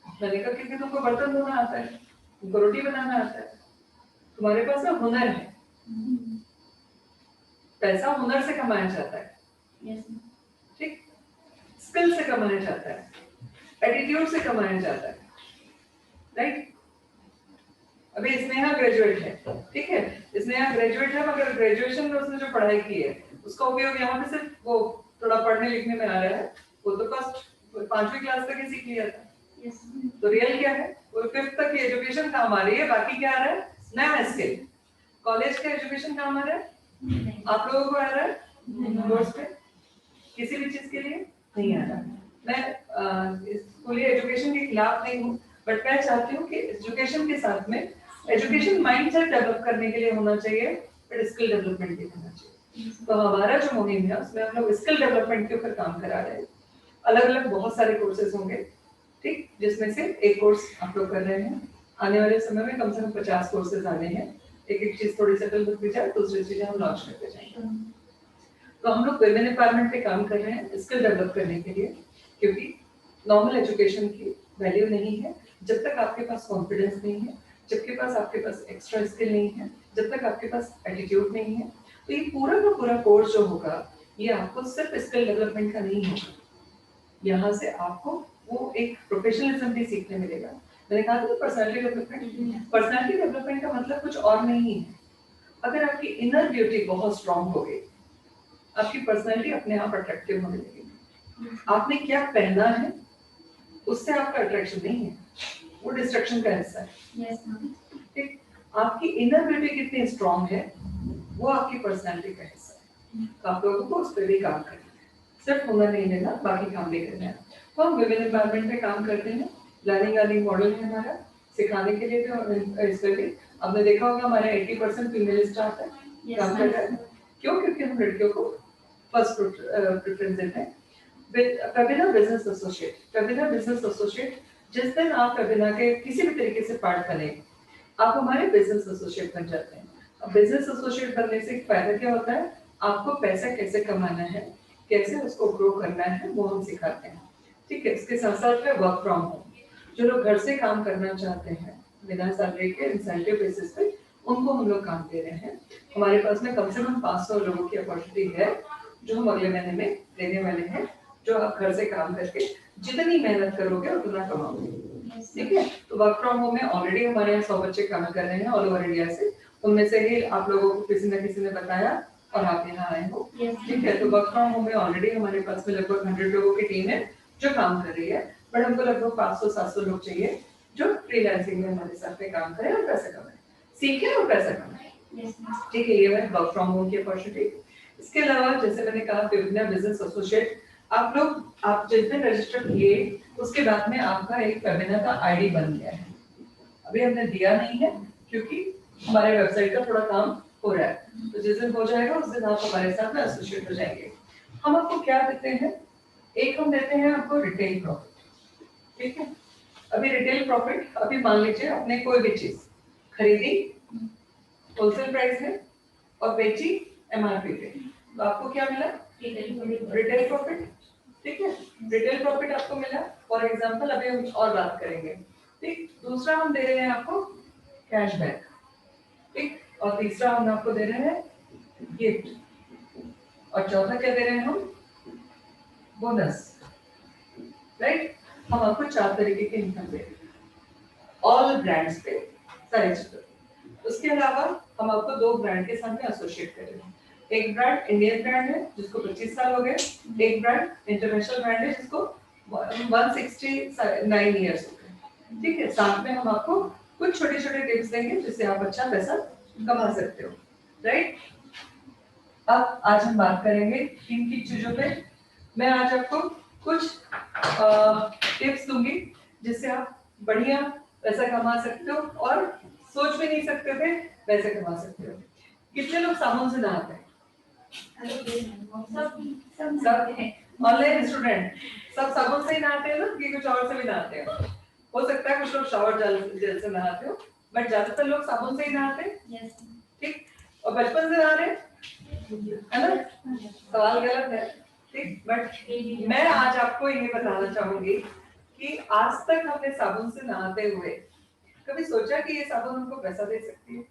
मैंने कहा क्योंकि तुमको बर्तन धोना आता है, तुमको रोटी बनाना आता है, तुम्हारे पास ना हुनर है। पैसा हुनर से कमाया जाता है, ठीक, स्किल से कमाया जाता है, एटीट्यूड से कमाया जाता है, राइट। अभी स्नेहा ग्रेजुएट है, ठीक है, स्नेहा ग्रेजुएट है, मगर ग्रेजुएशन में उसने जो पढ़ाई की है उसका उपयोग यहाँ पे सिर्फ वो थोड़ा पढ़ने लिखने में आ रहा है। वो तो फर्स्ट 5वीं क्लास तक ही सीख लिया था। तो रियल क्या है, वो 5th तक की एजुकेशन काम आ रही है, बाकी क्या आ रहा है? नया स्किल। कॉलेज का एजुकेशन काम आ रहा है? आप लोगों को आ रहा है कोर्स पे? किसी भी चीज के लिए नहीं आ रहा। मैं स्कूली एजुकेशन के खिलाफ नहीं हूँ, बट मैं चाहती हूँ कि एजुकेशन के साथ में एजुकेशन माइंडसेट डेवलप करने के लिए होना चाहिए, बट स्किल डेवलपमेंट भी होना चाहिए। तो हमारा जो मुहिम है उसमें हम लोग स्किल डेवलपमेंट के ऊपर काम करा रहे हैं। अलग अलग बहुत सारे कोर्सेज होंगे, ठीक, जिसमें से एक कोर्स आप लोग कर रहे हैं। आने वाले समय में कम से कम 50 कोर्सेज आने हैं। एक एक चीज थोड़ी सेटल होती जाए, दूसरी चीजें हम लॉन्च करते जाएंगे। तो हम लोग वुमेन एम्पावरमेंट पे काम कर रहे हैं स्किल डेवलप करने के लिए, क्योंकि नॉर्मल एजुकेशन की वैल्यू नहीं है जब तक आपके पास कॉन्फिडेंस नहीं है, जबकि पास आपके पास एक्स्ट्रा स्किल नहीं है, जब तक आपके पास एटीट्यूड नहीं है। तो ये पूरा का पूरा कोर्स जो होगा ये आपको सिर्फ स्किल डेवलपमेंट का नहीं होगा, यहाँ से आपको वो एक प्रोफेशनलिज्म भी सीखने मिलेगा। मैंने कहा था पर्सनालिटी डेवलपमेंट, पर्सनालिटी डेवलपमेंट का मतलब कुछ और नहीं है। अगर आपकी इनर ब्यूटी बहुत स्ट्रांग होगी, आपकी पर्सनालिटी अपने आप अट्रैक्टिव होने लगेगी। आपने क्या पहना है उससे आपका अट्रैक्शन नहीं है, वो डिस्ट्रैक्शन का हिस्सा है। ठीक, आपकी इनर ब्यूटी कितनी स्ट्रांग है वो आपकी पर्सनालिटी का हिस्सा है। तो आप लोगों को उस पर भी काम करना है, सिर्फ हुनर नहीं लेना, बाकी काम भी करना है। तो हम विमेन एम्पावरमेंट पे काम करते हैं, लर्निंग अर्निंग मॉडल है हमारा, सिखाने के लिए भी और इस पे भी। आपने देखा होगा हमारा 80% फीमेल स्टाफ है, काम कर रहा है। क्यों? क्योंकि हम लड़कियों को फर्स्ट प्रेफरेंस देते हैं। प्रवीणा बिजनेस एसोसिएट, प्रवीणा बिजनेस एसोसिएट, जिस दिन आप प्रवीणा के किसी भी तरीके से पार्ट बने, आप हमारे बिजनेस एसोसिएट बन जाते हैं। अब बिजनेस एसोसिएट बनने से फायदा क्या होता है? आपको पैसा कैसे कमाना है, कैसे उसको ग्रो करना है, वो हम सिखाते हैं। ठीक है, इसके साथ साथ में वर्क फ्रॉम होम, जो लोग घर से काम करना चाहते हैं बिना सैलरी के इंसेंटिव बेसिस पे, उनको हम लोग काम दे रहे हैं। हमारे पास में कम से कम 500 लोगों की अपॉर्चुनिटी है जो हम अगले महीने में देने वाले हैं, जो आप घर से काम करके जितनी मेहनत करोगे उतना कमाओगे। ठीक है, तो वर्क फ्रॉम होम में ऑलरेडी हमारे यहाँ 100 बच्चे काम कर रहे हैं ऑल ओवर इंडिया से। उनमें से ही आप लोगों को किसी न किसी ने बताया और आप यहाँ आए हो। ठीक है, तो वर्क फ्रॉम होम में ऑलरेडी हमारे पास में लगभग 100 लोगों की टीम है जो काम कर रही है, बट हमको लगभग 500-700 लोग चाहिए जो फ्रीलांसिंग में हमारे साथ में काम करें और पैसा कमाएं, सीखें और पैसा कमाएं। ठीक है, ये है वर्क फ्रॉम होम की अपॉर्चुनिटी। इसके अलावा जैसे मैंने कहा विभिन्न बिजनेस एसोसिएट, आप जिस दिन रजिस्टर किए उसके बाद में आपका एक वेबिनार का आईडी बन गया है। अभी हमने दिया नहीं है क्योंकि हमारे वेबसाइट का थोड़ा काम हो रहा है, तो जिस दिन हो जाएगा उस दिन आप हमारे साथ में एसोसिएट हो जाएंगे। हम आपको क्या देते हैं? एक हम देते हैं आपको रिटेल प्रॉफिट। ठीक है, अभी रिटेल प्रॉफिट, अभी मान लीजिए आपने कोई भी चीज खरीदी होलसेल प्राइस में और बेची एमआरपी पे, तो आपको क्या मिला? Retail profit. ठीक है, रिटेल प्रॉफिट आपको मिला। फॉर एग्जांपल अभी हम और बात करेंगे। ठीक, दूसरा हम दे रहे हैं आपको कैशबैक। ठीक, और तीसरा हम आपको दे रहे हैं गिफ्ट, और चौथा क्या दे रहे हैं हम? बोनस। राइट, हम आपको 4 तरीके के इनकम दे रहे हैं ऑल ब्रांड्स पे, सारे चीजों। उसके अलावा हम आपको 2 ब्रांड के साथ में एसोसिएट कर रहे हैं। एक ब्रांड इंडियन ब्रांड है जिसको 25 साल हो गए, एक ब्रांड इंटरनेशनल ब्रांड है जिसको 169 इयर्स हो गए। ठीक है, साथ में हम आपको कुछ छोटे छोटे टिप्स देंगे जिससे आप अच्छा पैसा कमा सकते हो। राइट, अब आज हम बात करेंगे किन चीजों पे। मैं आज आपको कुछ टिप्स दूंगी जिससे आप बढ़िया पैसा कमा सकते हो और सोच भी नहीं सकते थे पैसे कमा सकते हो। कितने लोग साबुन से नहाते हैं? सब। ऑनलाइन स्टूडेंट सब साबुन से ही नहाते हैं ना कि कुछ और से भी नहाते हैं? हो सकता है कुछ लोग शावर जेल से नहाते हो, बट ज्यादातर लोग साबुन से ही नहाते हैं। ठीक, और बचपन से नहा रहे हैं, है ना? सवाल गलत है, ठीक। बट मैं आज आपको ये बताना चाहूंगी कि आज तक हमने साबुन से नहाते हुए कभी सोचा कि ये साबुन हमको पैसा दे सकती है?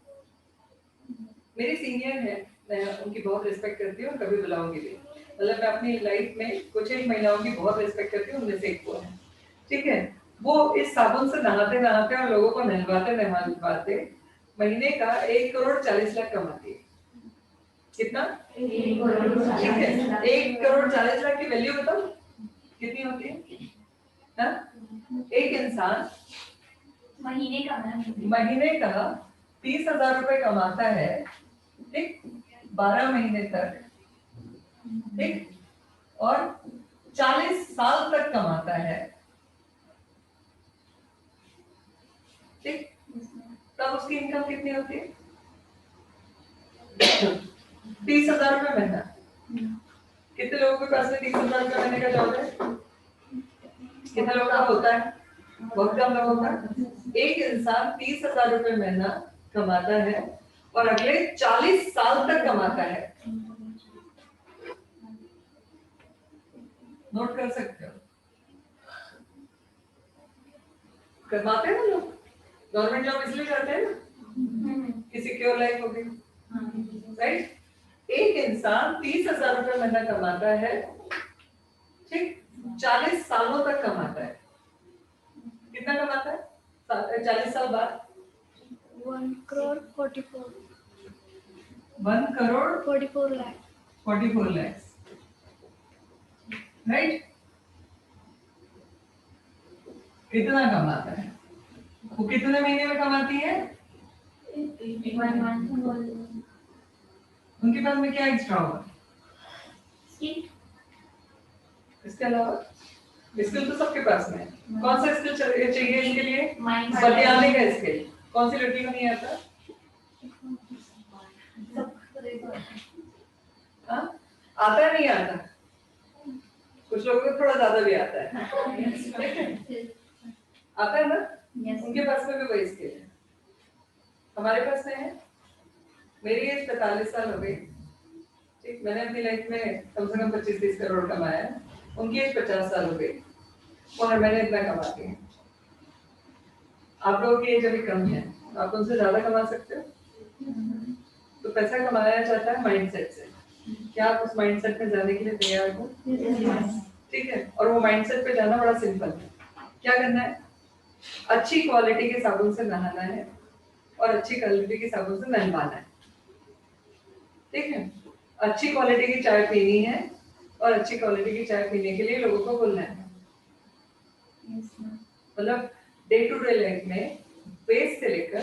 मेरी सीनियर है, मैं उनकी बहुत रिस्पेक्ट करती हूँ, कभी बुलाऊंगी भी। मतलब मैं अपनी लाइफ में कुछ एक महिलाओं की बहुत रिस्पेक्ट करती हूँ, उनमें से एक वो है, ठीक है। वो इस साबुन से नहाते नहाते और लोगों को नहलाते महीने का 1,40,00,000 कमाती है। कितना? 1,40,00,000 की वैल्यू बताओ कितनी होती है? हाँ? एक इंसान महीने का 30,000 रुपए कमाता है, ठीक, 12 महीने तक, ठीक, और 40 साल तक कमाता है, ठीक, तब उसकी इनकम कितनी होती है? 30,000 रुपए महीना। कितने लोगों के पास में 30,000 रुपए महीने का जॉब है? कितने लोगों का होता है? बहुत कम लोगों का। एक इंसान 30,000 रुपए महीना कमाता है और अगले 40 साल तक कमाता है। नोट कर सकते हो? कमाते हैं ना लोग, गवर्नमेंट जॉब इसलिए करते हैं ना कि सिक्योर लाइफ होगी, राइट? एक इंसान 30,000 रुपए महीना कमाता है, ठीक, 40 सालों तक कमाता है। कितना कमाता है 40 साल बाद? 1,44,00,000 44 lakhs, राइट? कितना कमाता है वो? कितने महीने में कमाती है? उनके पास में क्या एक्स्ट्रा होगा? इसके अलावा स्किल तो सबके पास में है। कौन सा स्किल चाहिए इनके लिए? बतियाने का स्किल। कौन सी लड़की को नहीं आता? हाँ? आता है नहीं आता? कुछ लोगों को थोड़ा ज्यादा भी आता है, आता है ना? उनके पास में भी वही स्किल है, हमारे पास में है। मेरी एज 45 साल हो गई, ठीक, मैंने अपनी लाइफ में कम से कम 25-30 करोड़ कमाया है। उनकी एज 50 साल हो गई, वो हर महीने इतना कमाती है। आप लोगों की एज अभी कम है, आप उनसे ज्यादा कमा सकते हो। तो पैसा कमाया जाता है माइंडसेट से। क्या आप उस माइंडसेट में जाने के लिए तैयार हो? ठीक है, और वो माइंडसेट पे जाना बड़ा सिंपल है। क्या करना है? अच्छी क्वालिटी के साबुन से नहाना है और अच्छी क्वालिटी के साबुन से नहलवाना है, ठीक है। अच्छी क्वालिटी की चाय पीनी है और अच्छी क्वालिटी की चाय पीने के लिए लोगों को बोलना है। मतलब डे टू डे लाइफ में बेस से लेकर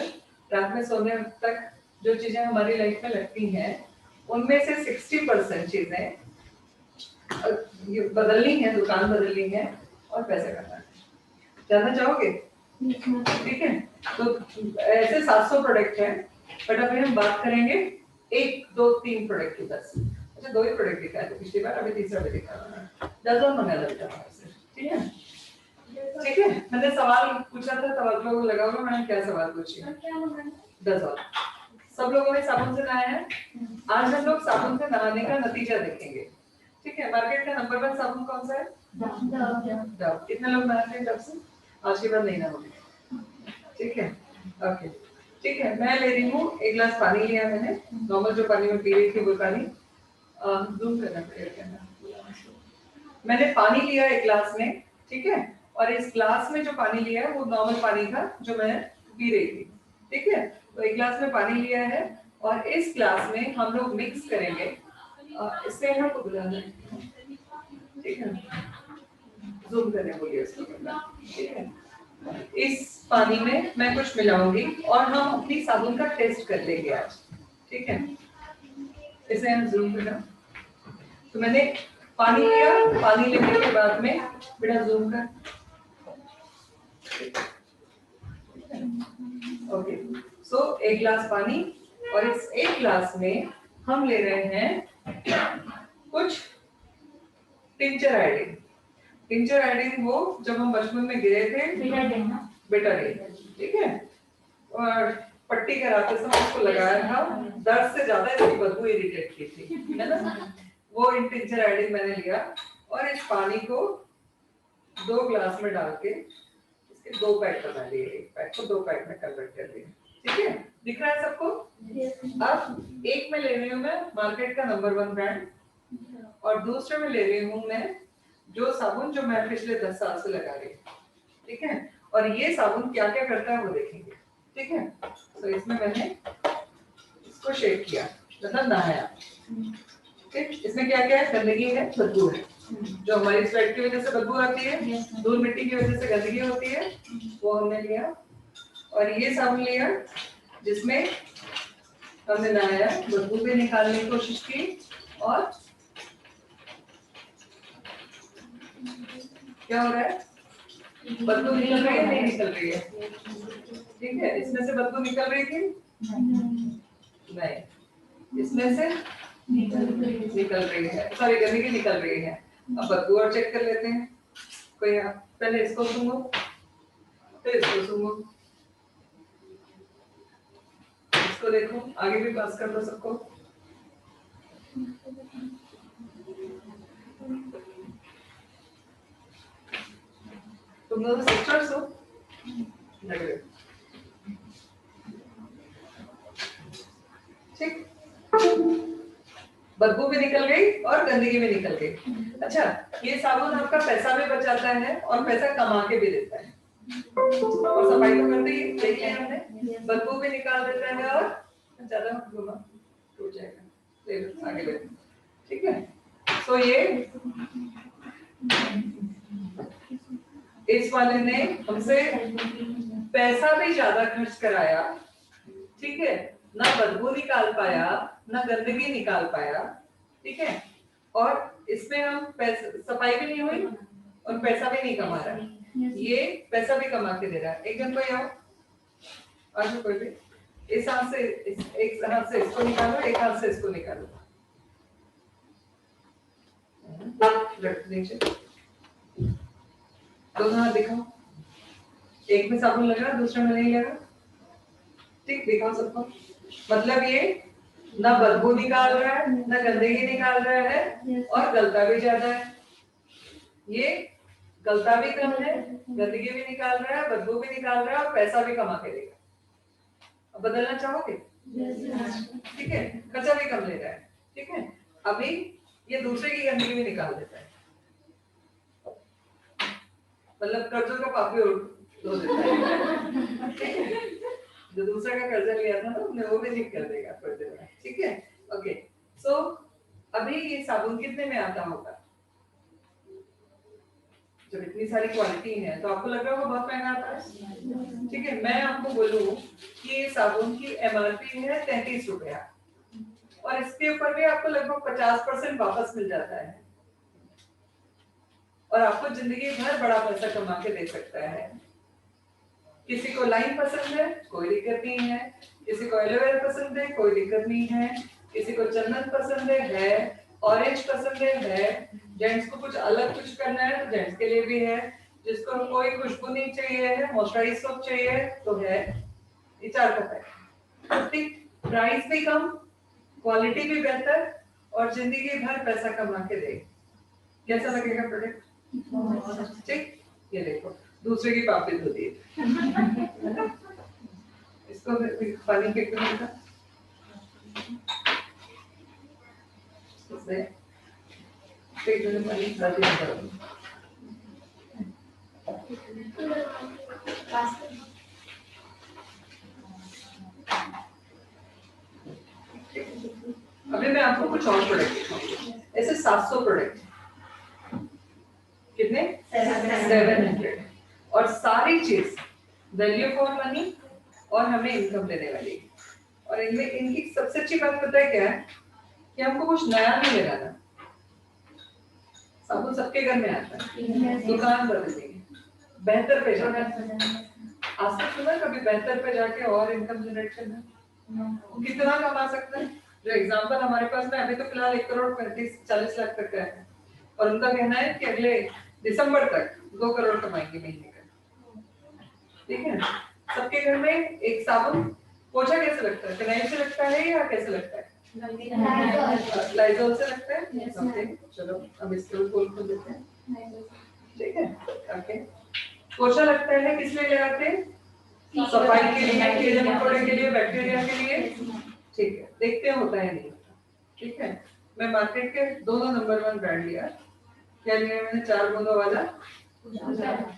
रात में सोने तक जो चीजें हमारी लाइफ में लगती हैं, उनमें से 60% चीजें बदलनी है, दुकान बदलनी है और पैसे करना है। जानना चाहोगे? ठीक है, तो ऐसे 700 प्रोडक्ट हैं, बट अभी हम बात करेंगे 1, 2, 3 प्रोडक्ट की बस। अच्छा, 2 ही प्रोडक्ट दिखाए थे पिछली बार, अभी तीसरा भी दिखा रहा है। 10 और मंगा लेते हैं, ठीक है? ठीक है, मैंने सवाल पूछा था, तो आप लोगों को लगा होगा मैंने क्या सवाल पूछी। 10 और। सब लोगों ने साबुन से नहाया है। आज हम लोग साबुन से नहाने का नतीजा देखेंगे, ठीक है। मार्केट का नंबर 1 साबुन कौन सा है? डव। कितने लोग नहाते हैं डव से? आज के बाद नहीं नहाओगे, ठीक है? ओके, ठीक है। मैं ले रही हूँ 1 गिलास पानी लिया मैंने, नॉर्मल जो पानी में पी रही थी वो पानी। जूम करना पड़ेगा। मैंने पानी लिया 1 गिलास में, ठीक है, और इस ग्लास में जो पानी लिया है वो नॉर्मल पानी था जो मैं पी रही थी, ठीक है। तो 1 गिलास में पानी लिया है और इस ग्लास में हम लोग मिक्स करेंगे। इससे हमको बुलाना है, ठीक है, जूम करने बोलिए इसको, ठीक है। इस पानी में मैं कुछ मिलाऊंगी और हम अपनी साबुन का टेस्ट कर लेंगे आज, ठीक है। इसे हम जूम करना। तो मैंने पानी लिया, पानी लेने के बाद में बेटा जूम कर, ओके। सो 1 गिलास पानी और इस 1 गिलास में हम ले रहे हैं कुछ टिंचर आयोडीन। टिंचर आयोडीन वो जब हम बचपन में गिरे थे बेटाडीन, ठीक है, और पट्टी कराते समय उसको लगाया था, दर्द से ज्यादा इसकी बदबू इरिटेट की थी, है ना। वो टिंचर आयोडीन मैंने लिया और इस पानी को 2 ग्लास में डाल के इसके 2 पैक बना लिए, एक पैक को 2 पैक में कन्वर्ट कर दिया, ठीक है। दिख रहा है सबको? अब एक में ले रही हूँ मैं मार्केट का नंबर 1 ब्रांड, और दूसरे में ले रही हूँ मैं जो साबुन जो मैं पिछले 10 साल से लगा रही हूँ, ठीक है। और ये साबुन क्या क्या करता है वो देखेंगे, ठीक है। तो इसमें मैंने इसको शेक किया, मतलब नहाया, ठीक। इसमें क्या क्या है? गंदगी है, बदबू है, जो हमारी स्वेट की वजह से बदबू आती है, धूल मिट्टी की वजह से गंदगी होती है, वो हमने लिया। और ये साबुन लिया जिसमें हमने नहाया, बदबू भी निकालने की कोशिश की, और क्या हो रहा है? बदबू निकल रही है, नहीं निकल रही है, ठीक है। इसमें से बदबू निकल रही थी? नहीं। इसमें से निकल रही है, सॉरी गंदगी निकल रही है। अब बदबू और चेक कर लेते हैं। कोई पहले इसको सूंघो, फिर इसको सूंघो, इसको देखो, आगे भी पास कर दो सबको। तुम दोनों सिस्टर्स हो? ठीक, बदबू भी निकल गई और गंदगी भी निकल गई। अच्छा, ये साबुन आपका पैसा भी बचाता है और पैसा कमा के भी देता है, और सफाई तो करते ही देख लिया हमने, बदबू भी निकाल देता है और ज्यादा मत घुमा, टूट जाएगा, ले लो आगे ले, ठीक है। तो ये इस वाले ने हमसे पैसा भी ज्यादा खर्च कराया, ठीक है, ना बदबू निकाल पाया, ना गंदगी निकाल पाया, ठीक है, और इसमें हम पैसा सफाई भी नहीं हुई और पैसा भी नहीं कमा रहा है, ये पैसा भी कमा के दे रहा है। एक जन कोई आओ, आज कोई भी इस हाथ से एक हाथ से इसको निकालो, एक हाथ से इसको निकालो, नीचे दोनों हाथ दिखाओ, एक में साबुन लगा दूसरे में नहीं लगा, ठीक, दिखाओ सबको। मतलब ये ना बदबू निकाल रहा है, ना गंदगी निकाल रहा है, और गलता भी ज्यादा है। ये गलता भी कम है, गंदगी भी निकाल रहा है, बदबू भी निकाल रहा है, और पैसा भी कमा के देगा। अब बदलना चाहोगे? ठीक है, खर्चा भी कम ले रहा है, ठीक है। अभी ये दूसरे की गंदगी भी निकाल देता है, मतलब कर्जों का पापी धो देता है। जो दूसरा का कर्जा लिया था ना हमने, वो भी ठीक कर देगा थोड़ी देर में, ठीक है। ओके, सो अभी ये साबुन कितने में आता होगा? जब इतनी सारी क्वालिटी है तो आपको लग रहा होगा बहुत महंगा आता है, ठीक है। मैं आपको बोलूं कि ये साबुन की एमआरपी है 33 रुपया, और इसके ऊपर भी आपको लगभग 50% वापस मिल जाता है, और आपको जिंदगी भर बड़ा पैसा कमा के दे सकता है। किसी को लाइन पसंद है, कोई दिक्कत नहीं है, किसी को एलोवेरा पसंद है, कोई दिक्कत नहीं है, किसी को चंदन पसंद है, ऑरेंज पसंद है, जेंट्स को कुछ अलग कुछ करना है तो जेंट्स के लिए भी है, जिसको कोई खुशबू नहीं चाहिए है, मॉइस्चराइज सोप चाहिए तो है। ये 4 का है, ठीक, प्राइस भी कम, क्वालिटी भी बेहतर, और जिंदगी भर पैसा कमा के दे। कैसा लगेगा प्रोडक्ट? ठीक, ये देखो दूसरे की पापी धोती है। इसको पानी के का इससे पेट में पानी डालते हैं। अभी मैं आपको कुछ और प्रोडक्ट दिखाऊंगी, ऐसे 700 प्रोडक्ट, कितने? 700, और सारी चीज वैल्यू फॉर मनी और हमें इनकम देने वाली। और इनमें इनकी सबसे अच्छी बात पता है क्या है? कि हमको कुछ नया नहीं लगाना, साबुन सबके घर में आता है, दुकान बदल देंगे, बेहतर पे जाना। आज तक सुना कभी बेहतर पे जाके और इनकम जनरेट करना? कितना कमा सकते हैं? जो एग्जांपल हमारे पास में अभी तो फिलहाल 1 करोड़ 35-40 लाख तक का है, और उनका कहना है कि अगले दिसंबर तक 2 करोड़ कमाएंगे महीने का। ठीक है, सबके घर में एक साबुन, पोछा कैसे लगता है, फिनाइल से लगता है या कैसे लगता है? लाइजॉल से लगता है। ओके, चलो अब इसको खोल देते हैं। ठीक है, ओके। पोछा लगता है किस लिए लगाते हैं? सफाई के लिए, कीड़े मकोड़े के लिए, बैक्टीरिया के लिए। ठीक है, देखते हैं होता है नहीं। ठीक है, मैं मार्केट के दोनों नंबर 1 ब्रांड लिया। क्या लिया मैंने? 4 बूंदों वाला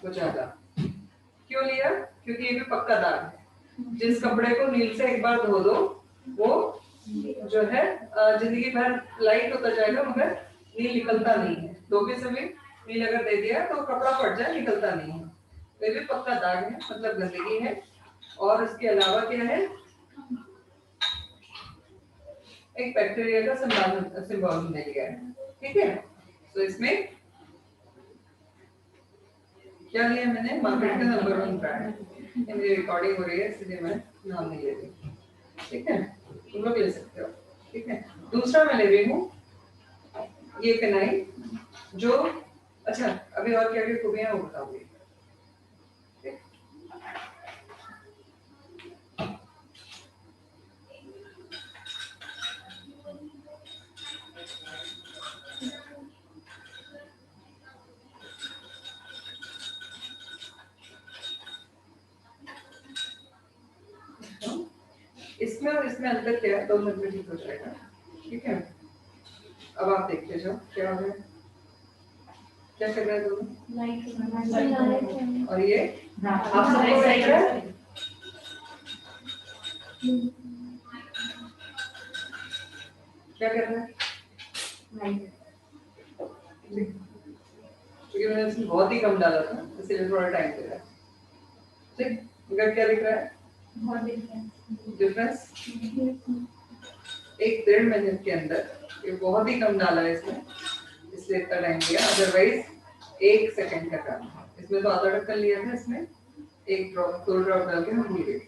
उजाला। क्यों लिया? क्योंकि ये भी पक्का दाग है। जिस कपड़े को नील से एक बार धो दो वो जो है जिंदगी भर लाइट होता जाएगा, मगर नील निकलता नहीं है। धोखे से भी नील अगर दे दिया तो कपड़ा फट जाए, निकलता नहीं है। तो ये भी पक्का दाग है, मतलब गंदगी है। और इसके अलावा क्या है? एक बैक्टीरिया का सिंबल हमने लिया है। ठीक है, तो इसमें क्या लिया मैंने? मार्केट का नंबर 1 ब्रांड। मेरी रिकॉर्डिंग हो रही है इसलिए मैं नाम नहीं ले रही। ठीक है, तुम लोग ले सकते हो। ठीक है, दूसरा मैं ले रही हूँ ये फिनाइल, जो अच्छा अभी और क्या क्या खूबियां वो बताऊंगी। इसमें और इसमें अंतर क्या है? 2 मिनट में ठीक हो जाएगा। ठीक है, अब आप देखते जाओ क्या हो रहा है, क्या कर रहा है दोनों। और ये आप सबको देख रहे हैं? क्या कर रहा है? क्योंकि मैंने इसमें बहुत ही कम डाला था इसलिए थोड़ा टाइम लगा। ठीक, मगर क्या दिख रहा है? डिफरेंस 1-1.5 मिनट के अंदर। ये बहुत ही कम डाला है इसमें, इसलिए इतना टाइम लिया। अदरवाइज 1 सेकंड का काम है। इसमें तो आधा ढक्कन लिया था, इसमें 1 ड्रॉप 2 ड्रॉप डाल के हम भूल गए।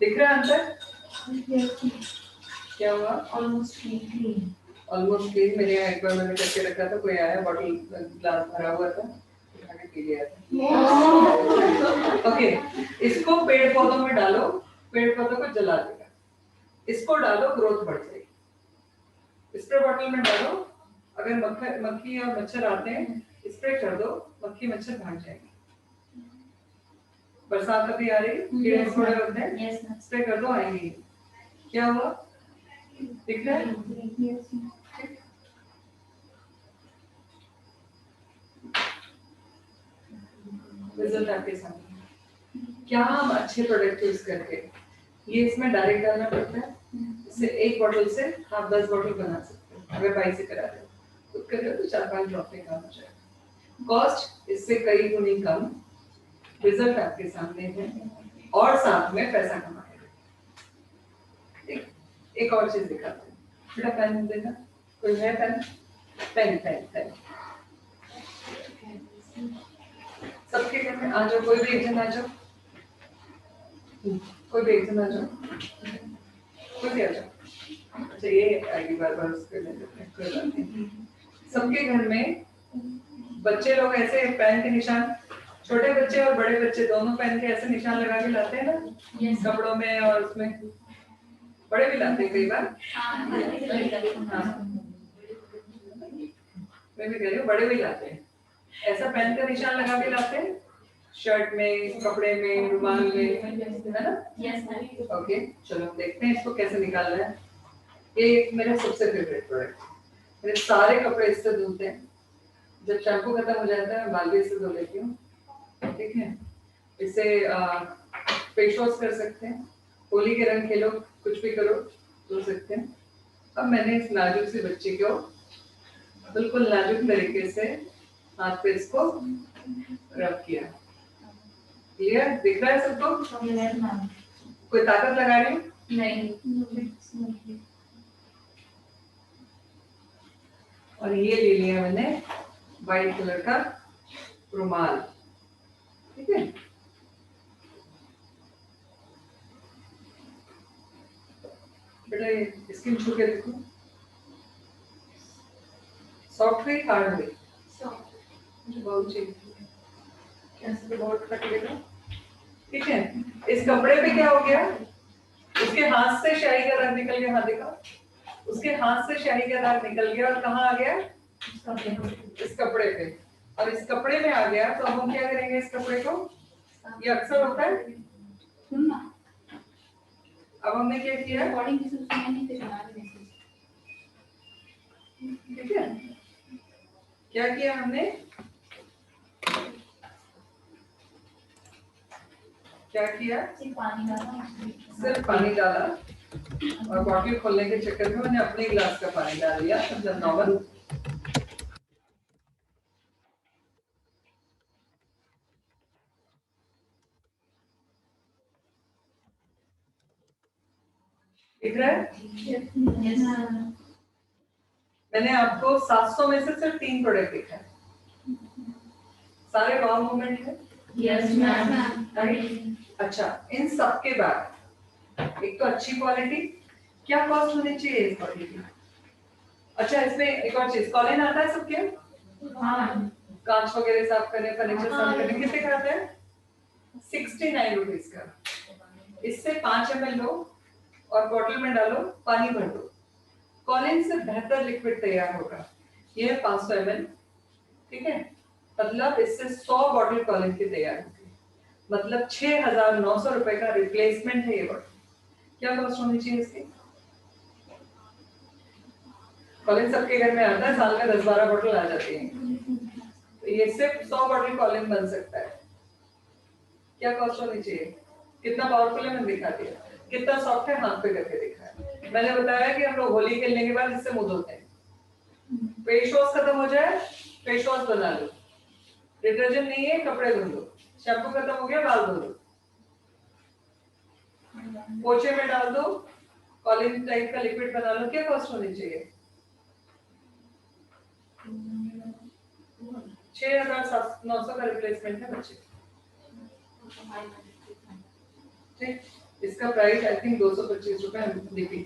दिख रहा है अंतर? क्या हुआ? Almost clean. मेरे यहाँ एक बार मैंने करके रखा था, कोई आया, बॉटल ग्लास भरा हुआ था, उठा के पी लिया था। ओके, इसको पेड़ पौधों में डालो, पेड़ पौधों को जला देगा। इसको डालो, ग्रोथ बढ़ जाएगी। स्प्रे बॉटल में डालो, अगर मक्खी और मच्छर आते हैं स्प्रे कर दो, मक्खी मच्छर भाग जाएंगे। बरसात अभी आ रही, कीड़े मकोड़े होते हैं, स्प्रे कर दो, आएंगे। क्या हुआ? दिख रहा है? रिजल्ट आपके सामने। क्या हम अच्छे प्रोडक्ट यूज करके ये इसमें डायरेक्ट डालना पड़ता है। इससे 1 बॉटल से आप 10 बॉटल बना सकते हो। अगर बाई से करा रहे हो, खुद कर रहे हो तो 4-5 ड्रॉप में काम हो जाएगा। कॉस्ट इससे कई गुनी कम, रिजल्ट आपके सामने है, और साथ में पैसा कमाएगा। एक और चीज दिखाते हैं। बेटा पेन देना, कोई है पेन? पेन सबके घर में आ जाओ, कोई भी एक जन आ जाओ, कोई भी एक जन आ जाओ, कोई भी आ जाओ। अच्छा ये आएगी बार उसके ले लेते हैं, कोई बात नहीं। सबके घर में बच्चे लोग ऐसे पेन के निशान, छोटे बच्चे और बड़े बच्चे दोनों पेन के ऐसे निशान लगा के लाते हैं ना, कपड़ों में और उसमें। बड़े भी लाते हैं कई बार। मैं भी कह रही हूँ बड़े भी लाते हैं, ऐसा पेन का निशान लगा के लाते हैं, शर्ट में, कपड़े में, रुमाल में, है ना? ओके, चलो देखते हैं इसको कैसे निकालना है। ये मेरा सबसे फेवरेट प्रोडक्ट, मेरे सारे कपड़े इससे धुलते हैं। जब शैम्पू खत्म हो जाता है बाल भी इससे धो लेती हूँ। ठीक है, इससे फेस वॉश कर सकते हैं, होली के रंग खेलो, कुछ भी करो, धो सकते हैं। अब मैंने इस नाजुक से बच्चे को बिल्कुल नाजुक तरीके से हाथ पे इसको रब किया। क्लियर दिख रहा है सबको? कोई ताकत लगा रही हूँ? नहीं। और ये ले लिया मैंने व्हाइट कलर का रुमाल। ठीक है, बेटा ये स्किन छू के देखो, सॉफ्ट हुई हार्ड हुई? सॉफ्ट। बहुत चाहिए कैसे तो बहुत कटेगा। ठीक है, इस कपड़े पे क्या हो गया? उसके हाथ से स्याही का दाग निकल गया। हाँ देखा, उसके हाथ से स्याही का दाग निकल गया और कहाँ आ गया? इस कपड़े पे। और इस कपड़े में आ गया तो अब हम क्या करेंगे इस कपड़े को? ये अक्सर होता है। अब हमने क्या किया? ठीक है, क्या किया हमने? क्या किया? सिर्फ पानी डाला और बॉटल खोलने के चक्कर में मैंने अपने गिलास का पानी डाल दिया, मतलब नॉर्मल। दिख रहा है? मैंने आपको 700 में से सिर्फ 3 प्रोडक्ट दिखाए, सारे वाव मूवमेंट है। Yes ma'am. अच्छा, इन सब के बाद एक तो अच्छी क्वालिटी, क्या कॉस्ट होनी चाहिए इस बॉटल की? अच्छा, इसमें एक और चीज, कॉलिन आता है सबके? हाँ। कांच वगैरह साफ करने, फर्नीचर साफ करने कितने का आता है? 69 रुपीज का। इससे 5 ml लो और बॉटल में डालो, पानी भर दो, कॉलिन से बेहतर लिक्विड तैयार होगा। ये 500 ml, ठीक है, मतलब इससे 100 बॉटल कॉलिन की तैयार होगी, मतलब 6,900 रुपए का रिप्लेसमेंट है ये बॉटल। क्या कॉस्ट होनी चाहिए इसकी? कॉलिन सबके घर में आता है, साल में 10-12 बॉटल आ जाती है, तो ये सिर्फ 100 बॉटल कॉलिन बन सकता है। क्या कॉस्ट होनी चाहिए? कितना पावरफुल है मैंने दिखा दिया, कितना सॉफ्ट है हाथ पे करके दिखाया। मैंने बताया कि हम लोग होली खेलने के बाद इससे मुंह धोते हैं, फेस वॉश खत्म हो जाए फेस वॉश बना लो, डिटर्जेंट नहीं है कपड़े धो लो, शैम्पू खत्म हो गया बाल धो लो, पोछे में डाल दो, कॉलिन टाइप का लिक्विड बना लो। क्या कॉस्ट होनी चाहिए? 6,900 का रिप्लेसमेंट है बच्चे। ठीक, इसका प्राइस आई थिंक 225 रुपए लिखी।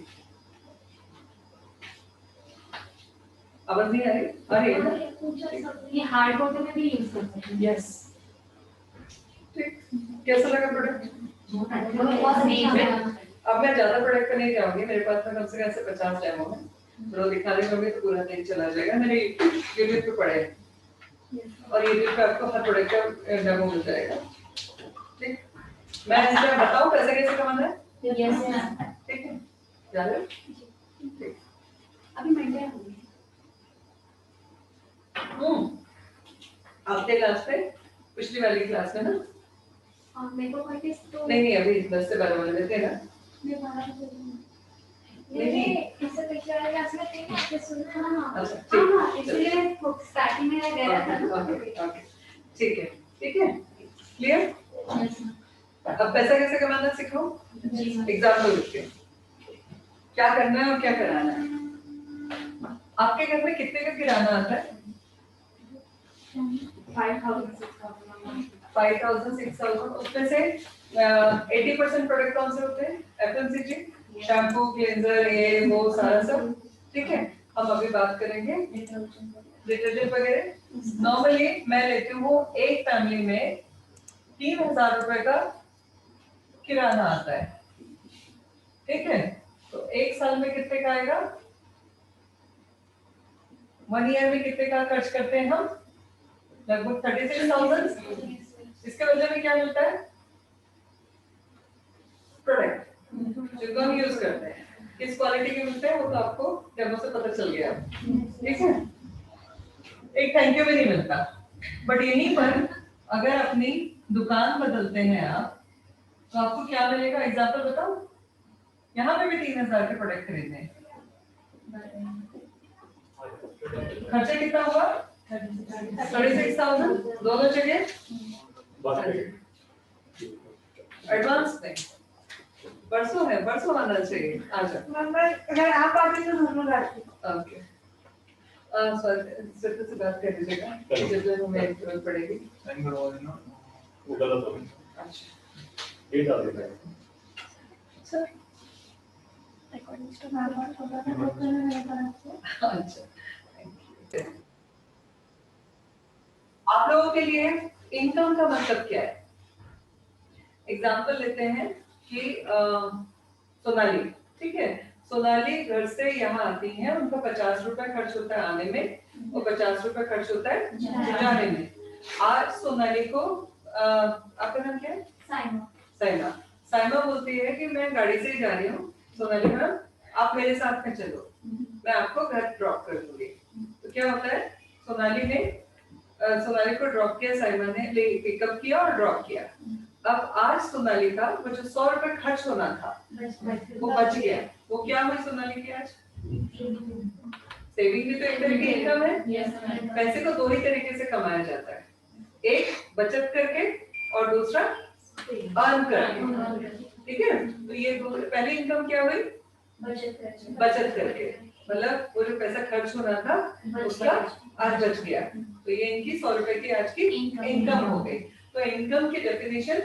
आवाज नहीं आ रही? अरे ये हार्ड बॉटल में भी यूज कर सकते हैं। यस, ठीक, कैसा लगा प्रोडक्ट? बहुत नहीं है। अब मैं ज्यादा प्रोडक्ट पे नहीं जाऊंगी, मेरे पास में कम से कम ऐसे 50 डेमो है, तो दिखाने में भी तो पूरा दिन चला जाएगा। मेरे यूट्यूब पे पड़े हैं और यूट्यूब पे आपको हर प्रोडक्ट का डेमो मिल जाएगा। ठीक, मैं इसमें बताऊं पैसे कैसे कमाना है? Yes ma'am. ठीक है, जा रहे हो? ठीक, अभी मंडे होगी। आपके क्लास पे, पिछली वाली क्लास में ना? मेरे को करके तो नहीं अभी 10 से 12 वाले थे ना? मैं 12 नहीं इससे पिछले वाले क्लास में थे ना, आपने सुना? हाँ अच्छा, ठीक। हाँ, इसलिए स्टार्टिंग में मैं गया था। ओके, ठीक है, ठीक है, क्लियर? Yes ma'am. अब पैसा कैसे कमाना सीखो। एग्जाम्पल लिखते हैं, क्या करना है और क्या कराना है। आपके घर में कितने का किराना आता है? 5,000 6,000, उसमें से 80% प्रोडक्ट कौन से होते हैं? FMCG, शैम्पू, क्लींजर, ये वो सारा सब। ठीक है, हम अभी बात करेंगे डिटर्जेंट वगैरह। नॉर्मली मैं लेती हूँ एक फैमिली में 3,000 रुपए का किराना आता है, ठीक है, तो एक साल में कितने का आएगा? 1 ईयर में कितने का खर्च करते हैं हम? लगभग 36,000। इसके बदले में क्या मिलता है? प्रोडक्ट जिनको हम यूज करते हैं, किस क्वालिटी के मिलते हैं वो तो आपको डेमो से पता चल गया, ठीक है। एक थैंक यू भी नहीं मिलता, बट यहीं पर अगर अपनी दुकान बदलते हैं आप तो आपको क्या मिलेगा? एग्जांपल बताओ, यहाँ पे भी 3,000 के प्रोडक्ट खरीदने हैं, खर्चा कितना हुआ? 36,000 दोनों जगह। एडवांस नहीं, परसों है, परसों आना चाहिए। आजा अगर आप आते तो हम लोग आते। ओके, सर से बात कर लीजिएगा जब हमें जरूरत पड़ेगी। अच्छा सर, रिकॉर्डिंग स्टॉप। अच्छा, थैंक यू। आप लोगों के लिए इनकम का मतलब क्या है? एग्जाम्पल लेते हैं कि सोनाली, ठीक है, सोनाली घर से यहाँ आती है, उनका 50 रुपए खर्च होता है आने में और 50 रुपए खर्च होता है जाने में। आज सोनाली को आपका नाम क्या है? साइमा। साइमा। साइमा बोलती है कि मैं गाड़ी से ही जा रही हूँ, सोनाली मैम आप मेरे साथ में चलो, मैं आपको घर ड्रॉप कर दूंगी। तो क्या होता है, सोनाली को ड्रॉप किया, साइमा ने पिकअप किया और ड्रॉप किया। अब आज सोनाली का वो जो 100 रुपए खर्च होना था वो बच गया। वो क्या हुई सोनाली की आज? सेविंग भी तो एक तरह की इनकम है। पैसे को दो ही तरीके से कमाया जाता है, एक बचत करके और दूसरा अर्न करके, ठीक है। तो ये पहली इनकम क्या हुई? बचत करके, मतलब वो जो पैसा खर्च होना था उसका आज बच गया। तो ये इनकी 100 रुपए की आज की इनकम हो गई। तो इनकम की डेफिनेशन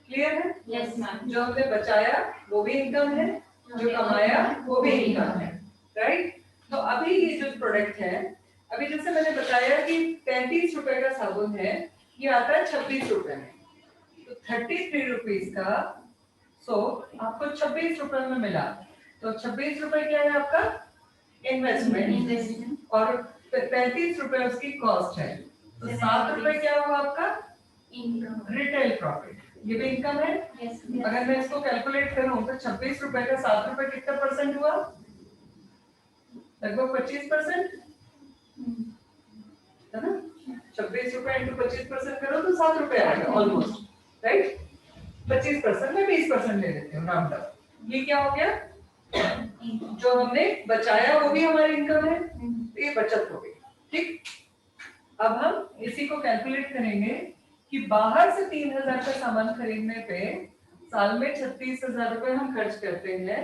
क्लियर है? Yes ma'am. जो हमने बचाया वो भी इनकम है, जो कमाया वो भी इनकम है, राइट। तो अभी ये जो प्रोडक्ट है, अभी जैसे मैंने बताया कि 35 रुपए का साबुन है, ये आता है 26 रुपए में, तो 33 रुपीज का आपको 26 रुपए में मिला। तो 26 रुपए क्या है आपका? इन्वेस्टमेंट, और 35 रुपए उसकी कॉस्ट है, तो 7 रुपए क्या हुआ आपका? Retail profit. ये भी इनकम है। अगर मैं इसको कैलकुलेट करूं तो 26 रुपए का 7 रुपए कितना परसेंट हुआ? लगभग 25%, है ना। 26 रुपए इंटू 25% करो तो 7 रुपए आएगा ऑलमोस्ट, राइट। 25% में 20% ले लेते हैं राउंड अप। ये क्या हो गया? जो हमने बचाया वो भी हमारी इनकम है, तो ये बचत हो गई, ठीक। अब हम इसी को कैलकुलेट करेंगे कि बाहर से 3000 का सामान खरीदने पे साल में 36,000 रुपए हम खर्च करते हैं,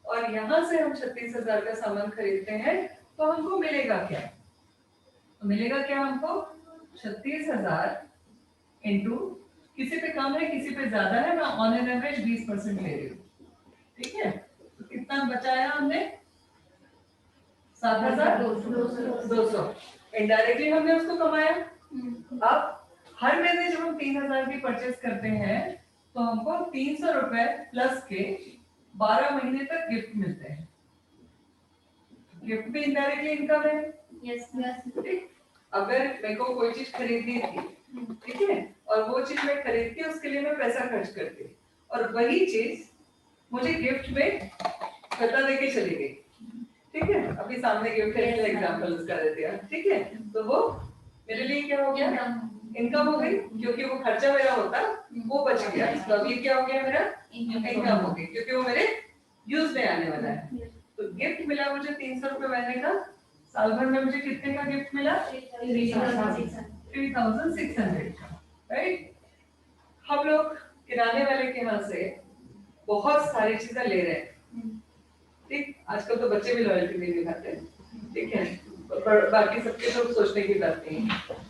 और यहाँ से हम 36,000 का सामान खरीदते हैं, तो हमको मिलेगा क्या? तो मिलेगा क्या हमको? 36,000 इंटू, किसी पे कम है किसी पे ज्यादा है, मैं ऑन एन एवरेज 20% ले रही हूँ, ठीक है। तो कितना बचाया हमने? 7,200। इनडायरेक्टली हमने उसको कमाया। अब हर महीने जब हम 3,000 की परचेस करते हैं तो हमको 300 रुपए प्लस के 12 महीने तक गिफ्ट मिलते हैं। गिफ्ट भी इनडायरेक्टली इनकम है। ठीक? अगर मेरे को कोई चीज खरीदनी थी, ठीक है, और वो चीज मैं खरीदती उसके लिए मैं पैसा खर्च करती, और वही चीज मुझे गिफ्ट में पता देके चली गई, ठीक है। अभी सामने गिफ्ट का एग्जांपल उसका दे दिया, ठीक है। तो वो मेरे लिए क्या हो गया? इनकम हो गई, क्योंकि वो खर्चा मेरा होता वो बच गया। तो अब ये क्या हो गया? मेरा इनकम हो गई, क्योंकि वो मेरे यूज में आने वाला है। तो गिफ्ट मिला मुझे 300 रुपए महीने का, साल भर में मुझे कितने का गिफ्ट मिला? 3,600 का, राइट। हम लोग किराने वाले के यहाँ से बहुत सारी चीजें ले रहे हैं, ठीक। आजकल तो बच्चे भी लॉयल्टी नहीं दिखाते हैं, ठीक है, बाकी सबके तो सोचने की बात नहीं है,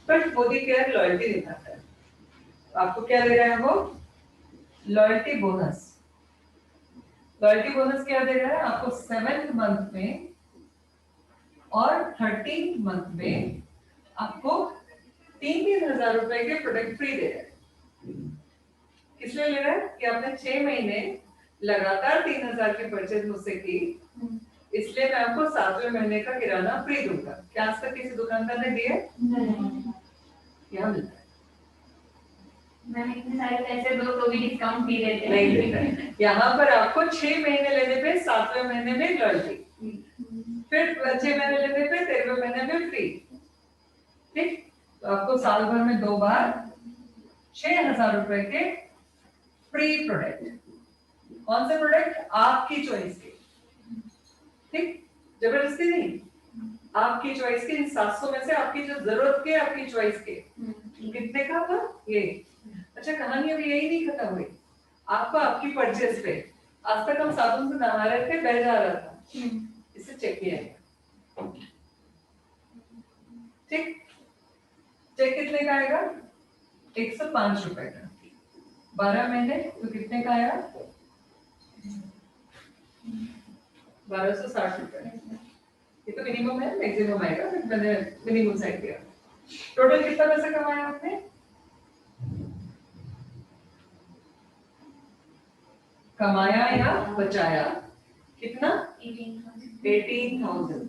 बट मोदी केयर लॉयल्टी दिखाता है। आपको क्या दे रहा है वो? Loyalty bonus. लॉयल्टी बोनस क्या दे रहा है आपको? 7th मंथ में और 13th मंथ में आपको 3,000 रुपए के प्रोडक्ट फ्री दे रहा है। किस लिए ले रहा है? कि आपने 6 महीने लगातार 3,000 की परचेज मुझसे की, इसलिए मैं आपको 7वें महीने का किराना फ्री दूंगा। क्या आज तक किसी दुकानदार ने दिए? यहाँ मिलता है। मैंने इतने सारे पैसे दो तो भी डिस्काउंट भी देते हैं। नहीं देता है। यहाँ पर आपको 6 महीने लेने पे 7वें महीने में लॉयल्टी, फिर 6 महीने लेने पे 13वें महीने में फ्री, ठीक। तो आपको साल भर में 2 बार 6,000 रुपए के फ्री प्रोडक्ट। कौन से प्रोडक्ट? आपकी चॉइस के, ठीक, जबरदस्ती नहीं, आपकी चॉइस के। इन 700 में से आपकी जो जरूरत के, आपकी चॉइस के। कितने का था ये? अच्छा, कहानी अभी यही नहीं खत्म हुई। आपको आपकी परचेस पे, आज तक हम साबुन से नहा रहे थे, बह जा रहा था, इसे चेक किया गया, ठीक। चेक कितने का आएगा? 105 रुपए का। 12 महीने तो कितने का आया? 1260 रुपए। ये तो मिनिमम है, मैक्सिमम आएगा, मैंने मिनिमम साइड किया। टोटल कितना पैसा कमाया आपने? कमाया या बचाया कितना? 18,000।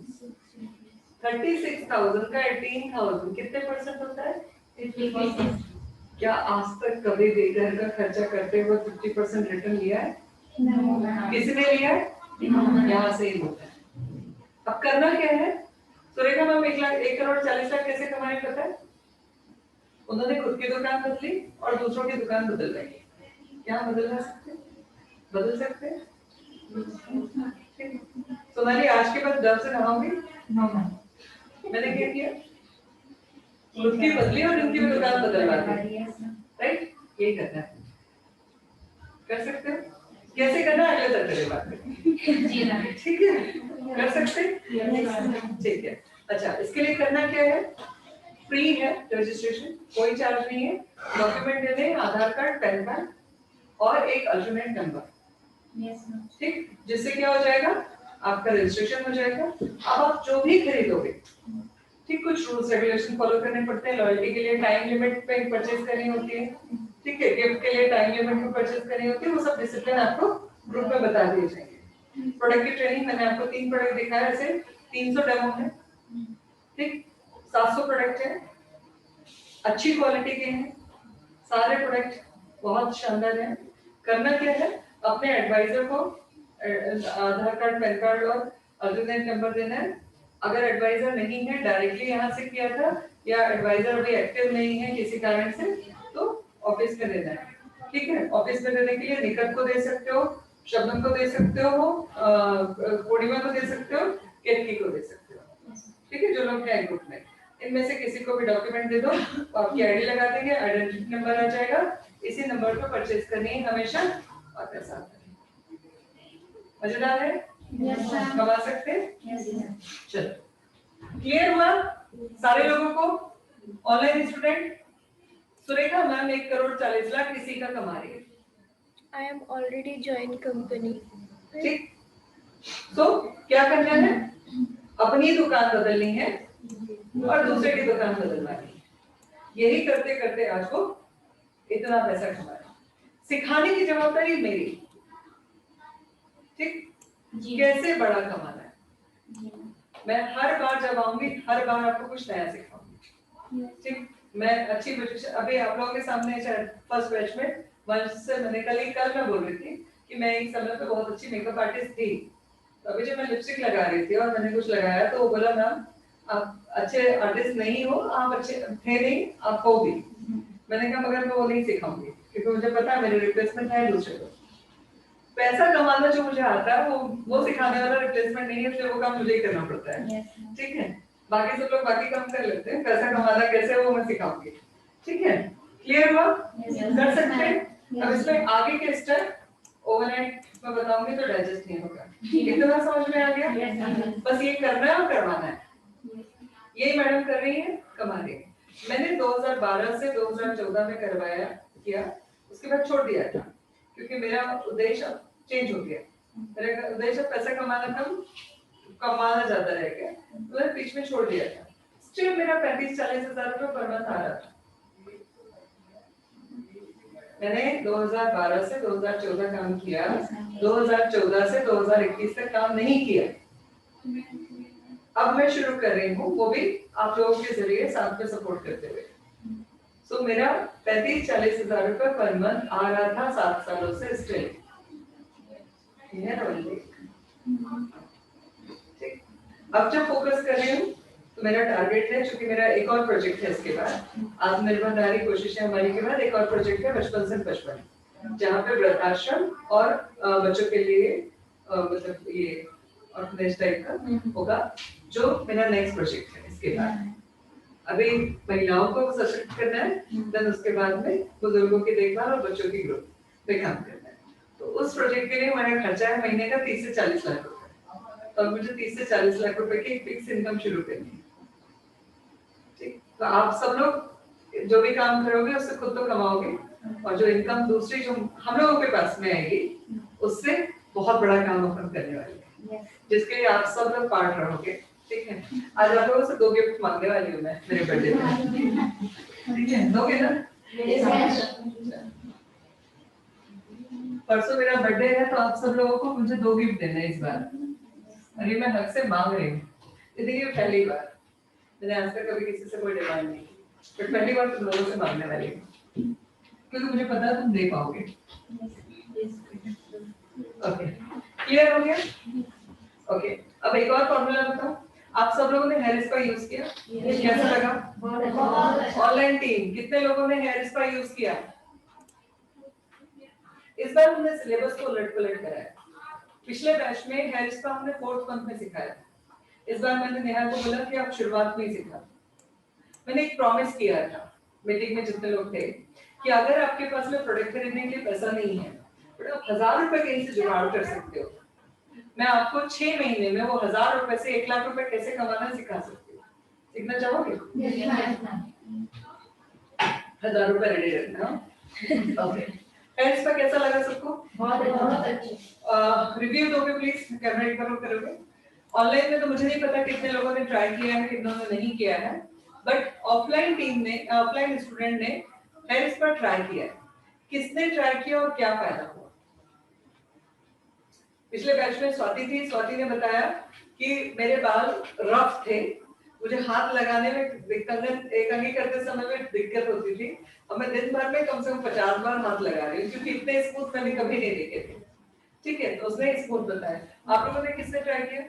36,000 का 18,000 कितने परसेंट होता है? 50%। क्या आज तक कभी भी घर का खर्चा करते हुए 50% रिटर्न लिया है? किसी ने लिया है? यहाँ से ही होता है। अब करना क्या है? सुरेखा मैम 1,40,00,000 कैसे कमाए पता है? उन्होंने खुद की दुकान बदली और दूसरों की दुकान बदल रही। क्या बदलना सकते? बदल सकते हैं? सोनाली आज के बाद डर से नहाओगी? मैंने क्या किया? खुद की बदली और उनकी भी दुकान बदलवा दी। राइट? ये करना है। कर सकते हो? कैसे करना है अगले सत्र के बाद? ठीक है? कर सकते हैं? ठीक है। अच्छा, इसके लिए करना क्या है? फ्री है रजिस्ट्रेशन, कोई चार्ज नहीं है। डॉक्यूमेंट दे दें, आधार कार्ड, पैन कार्ड और एक अल्टरनेट नंबर। ठीक, जिससे क्या हो जाएगा? आपका रजिस्ट्रेशन हो जाएगा। अब आप जो भी खरीदोगे, ठीक, कुछ रूल्स रेगुलेशन फॉलो करने पड़ते हैं। लॉयल्टी के लिए टाइम लिमिट पे परचेज करनी होती है, ठीक है। गिफ्ट के लिए टाइम लिमिट पे परचेज करनी होती है। वो सब डिसिप्लिन आपको ग्रुप में बता दिए जाएंगे। प्रोडक्ट की ट्रेनिंग मैंने आपको 3 प्रोडक्ट दिखाया, ऐसे 300 डेमो है, ठीक, 700 प्रोडक्ट है, अच्छी क्वालिटी के हैं सारे प्रोडक्ट, बहुत शानदार है। करना क्या है? अपने एडवाइजर को आधार कार्ड, पैन कार्ड और अल्टरनेट नंबर देना है। अगर एडवाइजर नहीं है, डायरेक्टली यहाँ से किया था, या एडवाइजर अभी एक्टिव नहीं है किसी कारण से, तो ऑफिस में देना है। ठीक है? ऑफिस में देने के लिए निकट को दे सकते हो, शबनम को दे सकते हो, पूर्णिमा को दे सकते हो, केतकी को दे सकते हो। ठीक है? जो लोग हैं ग्रुप में, इनमें से किसी को भी डॉक्यूमेंट दे दो, आपकी आईडी लगा देंगे, आइडेंटिटी नंबर आ जाएगा, इसी नंबर पर परचेज करनी है हमेशा और पैसा आता है। मजेदार है? कमा सकते हैं? चलो, क्लियर हुआ सारे लोगों को? ऑनलाइन स्टूडेंट सुरेखा मैम 1,40,00,000 किसी का कमा रही है। I am already joined company. ठीक, तो क्या करना है? अपनी दुकान बदलनी है और दूसरे की दुकान बदलवानी है। यही करते करते आज को इतना पैसा कमाया। सिखाने की जवाबदारी मेरी, ठीक, कैसे बड़ा कमाना है। मैं हर बार जब आऊंगी, हर बार आपको कुछ नया सिखाऊंगी। ठीक, मैं अच्छी अभी आप लोगों के सामने फर्स्ट बैच में वंश से मैंने कल मैं बोल रही थी कि मैं एक समय पे बहुत अच्छी मेकअप आर्टिस्ट थी। तो अभी जब मैं लिपस्टिक लगा रही थी और मैंने कुछ लगाया तो वो बोला मैम आप अच्छे आर्टिस्ट नहीं हो, आप अच्छे थे नहीं, आप हो भी। मैंने कहा मगर मैं वो नहीं सिखाऊंगी क्योंकि मुझे पता है मेरे रिप्लेसमेंट है दूसरे को। पैसा कमाना जो मुझे आता है वो सिखाने वाला रिप्लेसमेंट नहीं है, इसलिए वो काम मुझे ही करना पड़ता है। ठीक है? बाकी सब लोग बाकी काम कर लेते हैं, पैसा कमाना कैसे वो मैं सिखाऊंगी। ठीक है? क्लियर हुआ? कर सकते हैं? अब इसमें आगे के स्टेप ओवरनाइट में बताऊंगी तो डाइजेस्ट नहीं होगा। इतना समझ में आ गया? बस ये करना है और करवाना है। यही मैडम कर रही है, कमा रही है। मैंने 2012 से 2014 में करवाया किया, उसके बाद छोड़ दिया था क्योंकि मेरा उद्देश्य अब चेंज हो गया। मेरा उद्देश्य पैसा कमाना ज्यादा रह गया, तो मैंने बीच में छोड़ दिया था। स्टिल मेरा 35-40 हजार रुपये पर मंथ आ रहा था। मैंने 2012 से 2014 काम किया, 2014 से 2021 तक काम नहीं किया। अब मैं शुरू कर रही हूँ, वो भी आप लोगों के जरिए साथ में सपोर्ट करते हुए। सो मेरा 35-40 हजार रुपये पर मंथ आ रहा था 7 सालों से स्टिल। अब जब फोकस कर रही हूँ तो मेरा टारगेट है, क्योंकि मेरा एक और प्रोजेक्ट है इसके बाद, आत्मनिर्भर नारी कोशिशें हमारी के बाद एक और प्रोजेक्ट है बचपन से बचपन, जहाँ पे वृद्धाश्रम और बच्चों के लिए मतलब ये ऑर्फनेज टाइप का होगा, जो मेरा नेक्स्ट प्रोजेक्ट है। इसके बाद अभी महिलाओं को सशक्त करना है, देन उसके बाद में बुजुर्गों की देखभाल और बच्चों की ग्रोथ पे काम करना है। तो उस प्रोजेक्ट के लिए हमारा खर्चा है महीने का 30 से 40 लाख रुपए, और मुझे 30 से 40 लाख रुपए की फिक्स इनकम शुरू करनी है। ठीक, तो आप सब लोग जो भी काम करोगे उससे खुद तो कमाओगे, और जो इनकम दूसरी जो हम लोगों के पास में आएगी उससे बहुत बड़ा काम अपन करने वाले हैं, जिसके लिए आप सब लोग पार्ट रहोगे। ठीक है, आज आप लोगों से 2 गिफ्ट मांगने वाली हूँ मैं मेरे बर्थडे पे, ठीक है, दोगे ना? परसों मेरा बर्थडे है तो आप सब लोगों को मुझे 2 गिफ्ट देना है इस बार, और ये मैं हक से मांग रही हूँ। ये देखिए पहली बार, मैंने आज तक कभी किसी से कोई डिमांड नहीं की, बट पहली बार तुम लोगों से मांगने वाली हूँ, क्योंकि मुझे पता है तुम दे पाओगे। ओके, क्लियर हो गया? ओके, अब एक और फॉर्मूला बताओ। आप सब लोगों ने हेयर स्पा यूज किया? कैसा लगा? ऑनलाइन टीम कितने लोगों ने हेयर स्पा यूज किया? इस बार हमने सिलेबस को उलट पलट कराया। पिछले बैच में हेयर स्पा हमने 4th मंथ में सिखाया, इस बार मैंने नेहा को बोला कि आप शुरुआत में ही सिखा। मैंने एक प्रॉमिस किया था मीटिंग में जितने लोग थे कि अगर आपके पास में प्रोडक्ट खरीदने के लिए पैसा नहीं है, तो आप 1000 रुपए कहीं से जुगाड़ कर सकते हो। मैं आपको 6 महीने में वो 1000 रुपए से 1 लाख रुपए कैसे कमाना सिखा सकती हूँ। सीखना चाहोगे? 1000 रुपए रेडी रखना। ओके, हेयर स्पा कैसा लगा सबको? बहुत अच्छा। रिव्यू दोगे प्लीज, कैमरा एक बार करोगे? ऑनलाइन में तो मुझे नहीं पता कितने लोगों ने ट्राई किया है, कितनों ने नहीं किया है, बट ऑफलाइन टीम ने, ऑफलाइन स्टूडेंट ने हेयर स्पा ट्राई किया है। किसने ट्राई किया और क्या फायदा हुआ? पिछले बैच में स्वाति थी, स्वाति ने बताया कि मेरे बाल रफ थे, मुझे हाथ लगाने में कंघी करते समय में दिक्कत होती थी, और मैं दिन भर में कम से कम 50 बार हाथ लगा रही हूँ, क्योंकि इतने स्मूथ मैंने कभी नहीं देखे थे। ठीक है, तो उसने स्मूथ बताया। आप लोगों ने किसने ट्राई किया?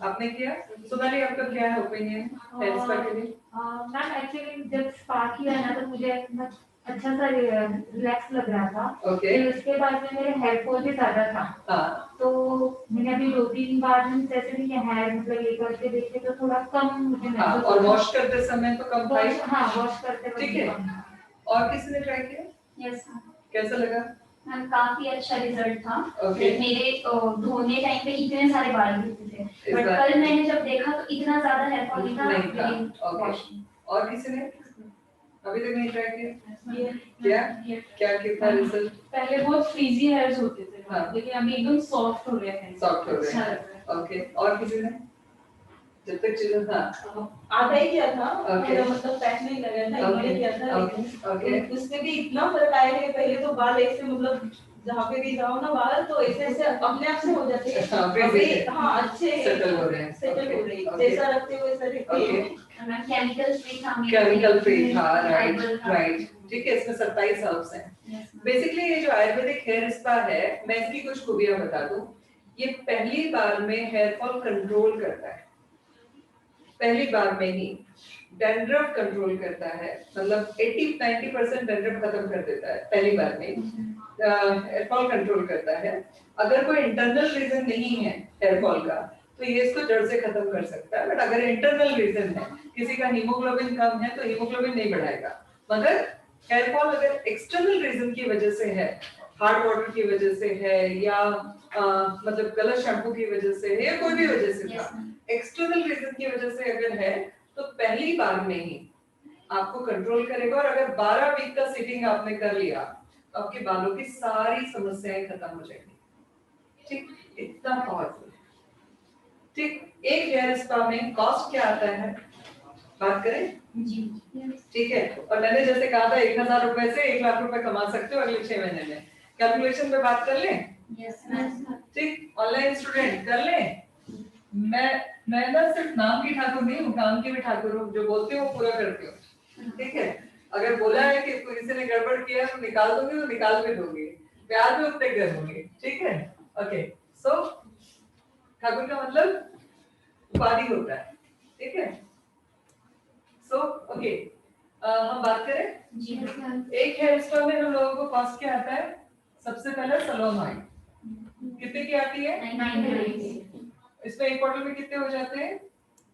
आपने किया? सोनाली, आपका क्या है ओपिनियन हेयर स्पा के लिए? मैम एक्चुअली जब स्पा किया ना तो मुझे अच्छा सा रिलैक्स लग रहा था। फिर उसके बाद में मेरे हेयर फॉल भी ज्यादा था। हाँ, तो मैंने अभी 2-3 बार जैसे भी हेयर मतलब ये करके देखे तो थोड़ा कम मुझे महसूस और वॉश करते समय तो कम था। हाँ, वॉश करते वक्त ठीक है। और किसी ने ट्राई किया? यस कैसा लगा? मैम, काफी अच्छा रिजल्ट था। Okay. मेरे धोने टाइम पे इतने सारे बाल गिरते थे, इस बट बार- कल मैंने जब देखा तो इतना ज्यादा हेयर फॉल नहीं था। ओके, और किसी ने अभी तक नहीं ट्राई किया? क्या कितना रिजल्ट? पहले बहुत फ्रीजी हेयर्स होते थे, हाँ। लेकिन अभी एकदम सॉफ्ट हो रहे हैं। सॉफ्ट हो गए। अच्छा लग रहा है। ओके, और किसी ने? जब तक चीजें था आधा ही किया था, Okay. मेरा मतलब पैक नहीं लगा था, Okay. इन्होंने किया था, Okay. Okay. लेकिन उसमें भी इतना फर्क आया है। पहले तो बाल ऐसे मतलब जहाँ पे भी जाओ ना बाल तो ऐसे ऐसे अपने आप से हो जाते हैं। हाँ, फिर अभी से हाँ अच्छे सेटल हो रहे हैं। सेटल हो रही है, Okay. जैसा रखते हो वैसा रहती है। ओके, केमिकल फ्री था। केमिकल फ्री था, राइट Herbal था। राइट। ठीक है, इसमें 27 हर्ब्स हैं। Yes, ma'am. बेसिकली ये जो आयुर्वेदिक हेयर स्पा है, मैं इसकी कुछ खूबियां बता दूं। ये पहली बार में हेयर फॉल कंट्रोल करता है, पहली बार में ही डैंड्रफ कंट्रोल करता है, मतलब 80-90% डैंड्रफ खत्म कर देता है पहली बार में। हेयर फॉल कंट्रोल करता है। अगर कोई इंटरनल रीजन नहीं है हेयर फॉल का तो ये इसको जड़ से खत्म कर सकता है, बट अगर इंटरनल रीजन है, किसी का हीमोग्लोबिन कम है तो हीमोग्लोबिन नहीं बढ़ाएगा। मगर हेयर फॉल अगर एक्सटर्नल रीजन की वजह से है, हार्ड वाटर की वजह से है, या मतलब गलत शैम्पू की वजह से है, या कोई भी वजह से था, एक्सटर्नल रीजन की वजह से अगर है तो पहली बार में ही आपको कंट्रोल करेगा। और अगर 12 वीक का सिटिंग आपने कर लिया तो आपके बालों की सारी समस्याएं खत्म हो जाएंगी। ठीक, इतना पावरफुल। ठीक, एक हेयर स्पा में कॉस्ट क्या आता है बात करें? जी। ठीक है, और मैंने जैसे कहा था 1000 रुपए से 1 लाख रुपए कमा सकते हो अगले 6 महीने में। कैलकुलेशन पे बात कर लें? Yes ma'am. ठीक, ऑनलाइन स्टूडेंट कर लें। मैं ना सिर्फ नाम की ठाकुर नहीं हूँ, काम की भी ठाकुर हूँ, जो बोलती हूँ पूरा करती हूँ। ठीक है, अगर बोला है कि किसी ने गड़बड़ किया तो निकाल दूंगी, तो निकाल भी दूंगी, प्यार भी उतने कर दूंगी। ठीक है, ओके। सो ठाकुर का मतलब उपाधि होता है। ठीक है, सो ओके, हम बात करें जी मैम। एक हेयर स्पा में हम लोगों को कॉस्ट क्या आता है? सबसे पहले सैलून ऑयल कितने की आती है? 990। इसमें एक बॉटल में कितने हो जाते हैं?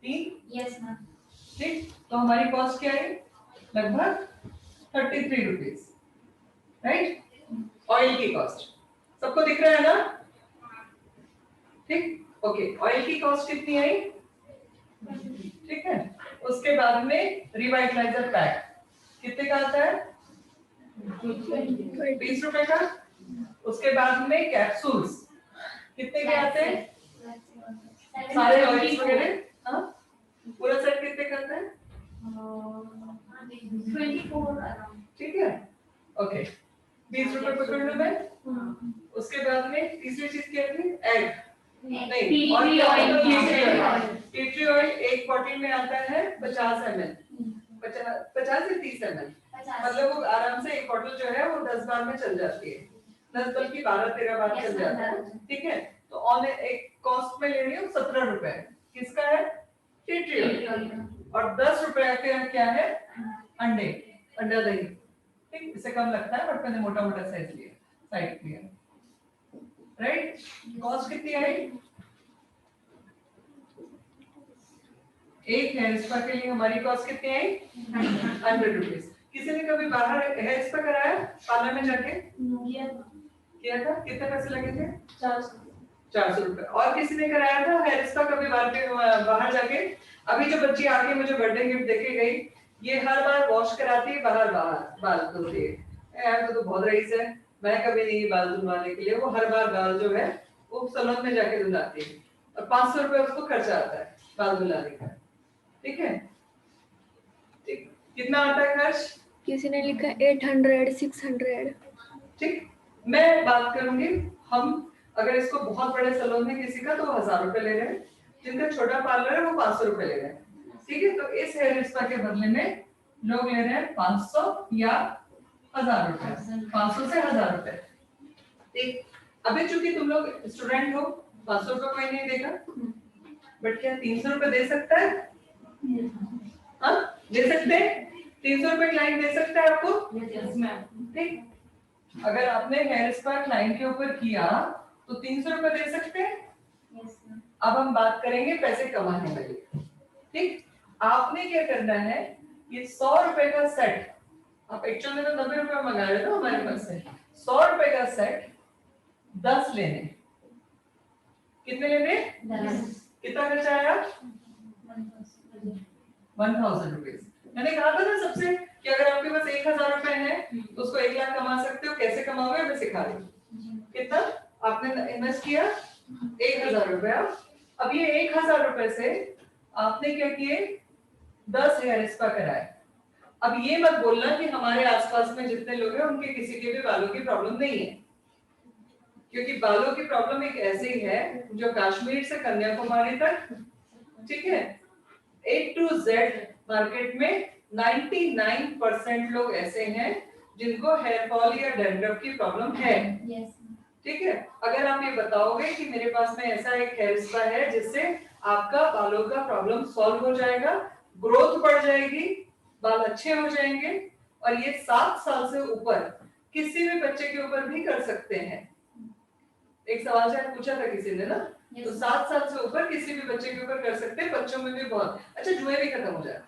3। Yes ma'am. ठीक, तो हमारी कॉस्ट क्या है? लगभग 33 रुपीज, राइट? ऑयल की कॉस्ट सबको दिख रहा है ना? ठीक, ओके, ऑयल की कॉस्ट कितनी आई? ठीक है, उसके बाद में रिवाइटलाइजर पैक कितने का आता है? 20 रुपए का। उसके बाद में कैप्सूल्स कितने के आते हैं? सारे ऑयल्स वगैरह हाँ पूरा सेट कितने करता है? 24 अराउंड। ठीक है ओके 20 रुपए पकड़ लो मैं। उसके बाद में तीसरी चीज क्या थी? एग नहीं और टी ट्री ऑयल एक बॉटल में आता है 50 ml 50 से 30 ml मतलब वो आराम से एक बॉटल जो है वो 10 बार में चल जाती है 10 बल्कि 12-13 बार चल जाता है ठीक है। तो ऑन एक कॉस्ट में ले रही हूँ 17 रुपए किसका है? टी ट्री ऑयल और 10 रुपए का क्या है? अंडे अंडा दही ठीक इससे कम लगता है बट मैंने मोटा मोटा साइज लिया साइड लिया राइट। कॉस्ट कितनी आई? एक हेयर स्पा के लिए हमारी कॉस्ट कितनी आई? 100 रुपीज। किसी ने कभी बाहर हेयर स्पा कराया पार्लर में जाके? किया था कितने पैसे लगे थे? 400 रुपए। और किसी ने कराया था हेयर स्पा कभी बाहर जाके? अभी जो बच्ची आके मुझे बर्थडे गिफ्ट देके गई ये हर बार वॉश कराती है बाहर बाल धोती है यार तो बहुत रईस है मैं कभी नहीं बाल धुलवाने के लिए वो हर बार बाल जो है वो सैलून में जाके धुलाती है और 500 रुपए उसको खर्चा आता है बाल धुलाने का ठीक है। ठीक कितना आता है खर्च? किसी ने लिखा 800 600। ठीक मैं बात करूंगी हम अगर इसको बहुत बड़े सैलून में किसी का तो 1000 रुपए ले रहे हैं जिनका छोटा पार्लर है वो 500 रुपए ले रहे हैं ठीक है। तो इस हेयर स्पा के बदले में लोग ले रहे हैं 500 या 1000 रुपए 500 से 1000 रुपए ठीक। अभी चूंकि तुम लोग स्टूडेंट हो 500 रुपए कोई नहीं देगा बट क्या 300 रुपए दे सकता है? हाँ दे सकते हैं 300 रुपए क्लाइंट दे सकता है आपको ठीक। अगर आपने हेयर स्पा क्लाइंट के ऊपर किया तो 300 रुपए दे सकते हैं। अब हम बात करेंगे पैसे कमाने वाली ठीक। आपने क्या करना है ये 100 रुपए का सेट आप एक्चुअल में तो 90 रुपए मंगा रहे थे हमारे पास से 100 रुपए का सेट 10 लेने कितने लेने? 10 कितना खर्चा आया? 1000 रुपीज। मैंने कहा था ना सबसे कि अगर आपके पास 1000 रुपए है तो उसको 1 लाख कमा सकते हो कैसे कमाओगे मैं सिखा रही हूँ। कितना आपने इन्वेस्ट किया? 1000 रुपया। अब ये 1000 रुपए से आपने क्या किए 10 हेयर स्पा कराए। अब ये मत बोलना कि हमारे आसपास में जितने लोग हैं उनके किसी के भी बालों की प्रॉब्लम नहीं है क्योंकि बालों की प्रॉब्लम एक ऐसी है जो कश्मीर से कन्याकुमारी तक ठीक है A to Z मार्केट में 99% लोग ऐसे हैं जिनको हेयर फॉल या डैंड्रफ की प्रॉब्लम है ठीक है। अगर आप ये बताओगे कि मेरे पास में ऐसा एक हेयर स्पा है जिससे आपका बालों का प्रॉब्लम सॉल्व हो जाएगा ग्रोथ बढ़ जाएगी बाल अच्छे हो जाएंगे और ये 7 साल से ऊपर किसी भी बच्चे के ऊपर भी कर सकते हैं। एक सवाल शायद पूछा था किसी ने ना तो 7 साल से ऊपर किसी भी बच्चे के ऊपर कर सकते हैं बच्चों में भी बहुत अच्छा जुए भी खत्म हो जाते हैं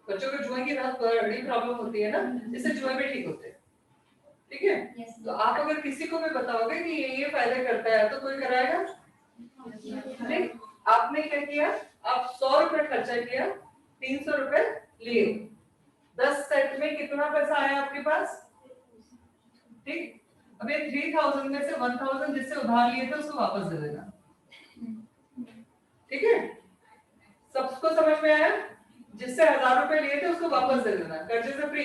बच्चों को जुए की बहुत बड़ी प्रॉब्लम होती है ना इससे जुए भी ठीक होते हैं ठीक है। तो आप अगर किसी को भी बताओगे कि ये फायदा करता है तो कोई कराएगा नहीं। आपने क्या किया आप 100 रुपए खर्चा किया 300 रुपए लिए 10 सेट में कितना पैसा आया आपके पास ठीक। अब ये 3000 में से 1000 जिससे उधार लिए थे उसको वापस दे देना ठीक है। सबको समझ में आया? जिससे 1000 रुपए लिए थे उसको वापस दे देना कर्जे से फ्री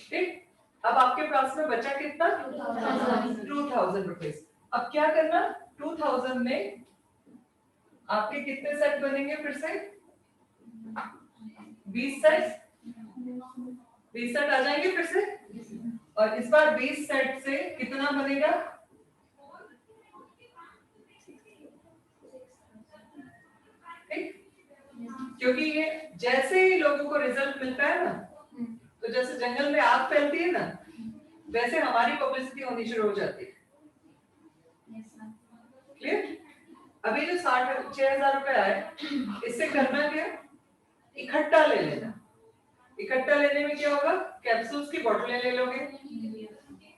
ठीक। अब आपके पास में बचा कितना 2000 रुपीज। अब क्या करना 2000 में आपके कितने सेट बनेंगे फिर से 20 सेट आ जाएंगे फिर से और इस बार 20 सेट से कितना बनेगा ठीक। क्योंकि ये जैसे ही लोगों को रिजल्ट मिलता है ना तो जैसे जंगल में आग फैलती है ना वैसे हमारी पब्लिसिटी होनी शुरू हो जाती है क्लियर। अभी जो 6000 रुपए आए इससे करना क्या इकट्ठा ले लेना। इकट्ठा लेने में क्या होगा कैप्सूल्स की बोतलें ले लोगे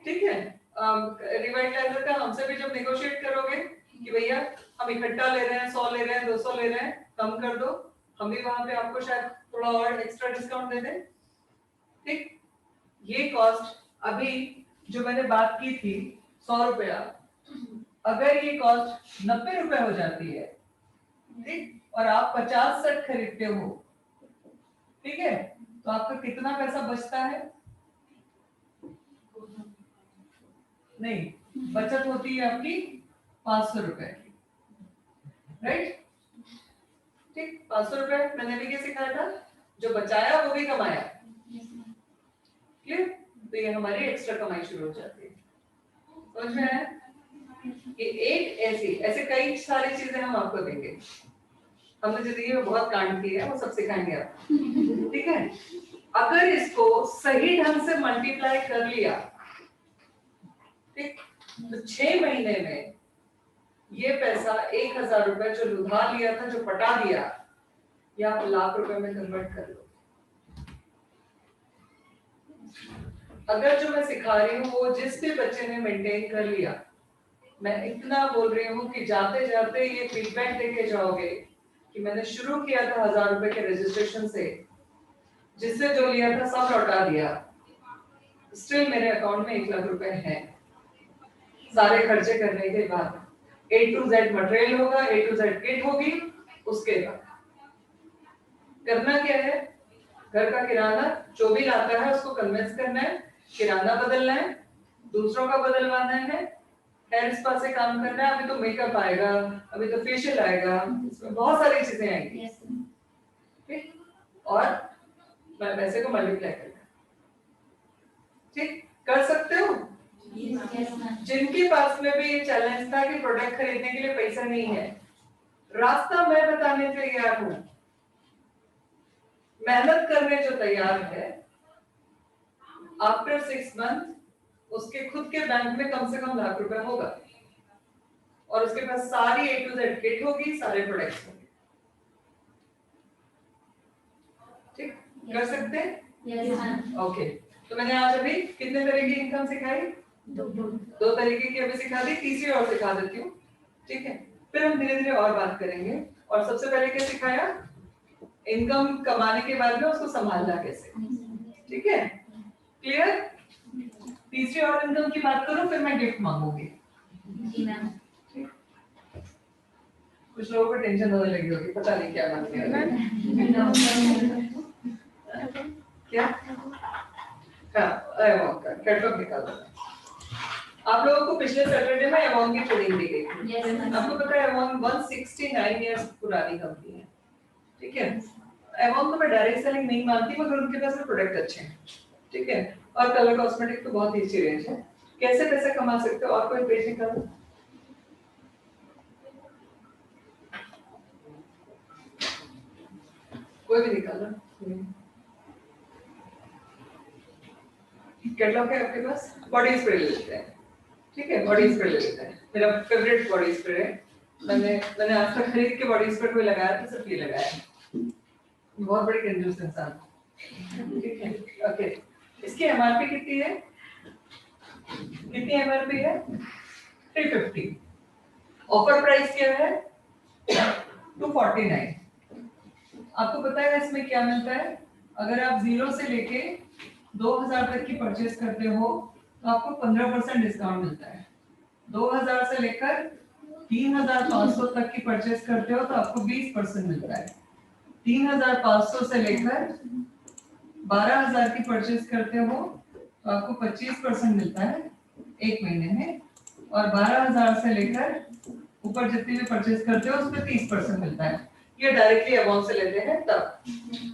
ठीक है। रिवाइटलाइजर का हमसे भी जब नेगोशिएट करोगे कि भैया हम इकट्ठा ले रहे हैं 100 ले रहे हैं 200 ले रहे हैं कम कर दो हम भी वहां पे आपको शायद थोड़ा और एक्स्ट्रा डिस्काउंट दे दें ठीक। ये कॉस्ट अभी जो मैंने बात की थी 100 रुपया अगर ये कॉस्ट 90 रुपए हो जाती है ठीक और आप 50 सेट खरीदते हो, ठीक है, तो आपका कितना पैसा बचता है? नहीं, बचत होती है आपकी 500 रुपए की, राइट? ठीक, 500 रुपए मैंने भी क्या सिखाया था, जो बचाया वो भी कमाया, क्लियर? तो ये हमारी एक्स्ट्रा कमाई शुरू हो जाती है, समझ में आया? ये एक ऐसे कई सारी चीजें हम आपको देंगे, हमने जिंदगी में बहुत कांड किए हैं, वो सब सिखाएंगे आपको, ठीक है? अगर इसको सही ढंग से मल्टीप्लाई कर लिया, ठीक, तो 6 महीने में ये पैसा 1000 रुपए जो लुधा लिया था, जो पटा दिया, ये आप लाख रुपए में कन्वर्ट कर लो। अगर जो मैं सिखा रही हूँ वो जिस भी बच्चे ने मेंटेन कर लिया, मैं इतना बोल रही हूँ कि जाते जाते ये फीडबैक देके जाओगे कि मैंने शुरू किया था 1000 रुपए के रजिस्ट्रेशन से, जिससे जो लिया था सब लौटा दिया, स्टिल मेरे अकाउंट में 1 लाख रुपए है, सारे खर्चे करने के बाद। A to Z मटेरियल होगा, A to Z किट होगी, उसके बाद करना क्या है, घर का किराना जो भी लाता है उसको कन्विंस करना है, किराना बदलना है, दूसरों का बदलवाना है, हेयर स्पा से काम करना है, अभी तो मेकअप आएगा, अभी तो फेशियल आएगा, इसमें बहुत सारी चीजें आएंगी, ठीक? और मैं पैसे को मल्टीप्लाई करना, ठीक? कर सकते हो? जिनके पास में भी ये चैलेंज था कि प्रोडक्ट खरीदने के लिए पैसा नहीं है, रास्ता मैं बताने तैयार हूं, मेहनत करने जो तैयार है, आफ्टर 6 मंथ उसके खुद के बैंक में कम से कम लाख रुपए होगा और उसके पास सारी A to Z किट होगी, सारे प्रोडक्ट्स होंगे, ठीक? कर सकते हैं? ओके, तो मैंने आज अभी कितने तरह की इनकम सिखाई? 2 तरीके की अभी सिखा दी, तीसरी और सिखा देती हूँ, ठीक है? फिर हम धीरे धीरे और बात करेंगे। और सबसे पहले क्या सिखाया? इनकम कमाने के बाद में उसको संभालना कैसे, ठीक है? क्लियर? तीसरी और इनकम की बात करो, फिर मैं गिफ्ट मांगूंगी। कुछ लोगों को टेंशन होने लगी होगी, पता नहीं क्या मांगने वाले क्या? कैटलॉग निकाल दो। आप लोगों को पिछले सैटरडे में एवॉन की ट्रेनिंग दी गई थी। आपको पता है एवॉन 169 इयर्स पुरानी कंपनी है, ठीक है? एवॉन को मैं डायरेक्ट सेलिंग नहीं मानती, मगर उनके पास प्रोडक्ट अच्छे हैं, ठीक है? और कलर कॉस्मेटिक तो बहुत ही अच्छी रेंज है। कैसे पैसे कमा सकते हो? और कोई पेज निकालो, कोई भी निकालो। कैटलॉग है आपके पास? बॉडी स्प्रे ले लेते हैं, ठीक है? बॉडी स्प्रे ले लेते हैं, मेरा फेवरेट बॉडी स्प्रे है। मैंने आज तक खरीद के बॉडी स्प्रे कोई लगाया तो सिर्फ ये लगाया है, बहुत बड़ी कंजूस इंसान, ठीक है? ओके, इसकी एमआरपी कितनी है? कितनी एमआरपी है? 350। ऑफर प्राइस क्या है? 249। आपको पता है इसमें क्या मिलता है? अगर आप 0 से लेके 2000 तक की परचेस करते हो तो आपको 15% डिस्काउंट मिलता है। 2000 से लेकर 3500 तक की परचेस करते हो तो आपको 20% मिलता है। 3500 से लेकर 12000 की परचेस करते हो तो आपको 25% मिलता है 1 महीने में, और 12000 से लेकर ऊपर जितनी भी परचेस करते हो उस पर 30% मिलता है। ये डायरेक्टली अमाउंट से लेते हैं, तब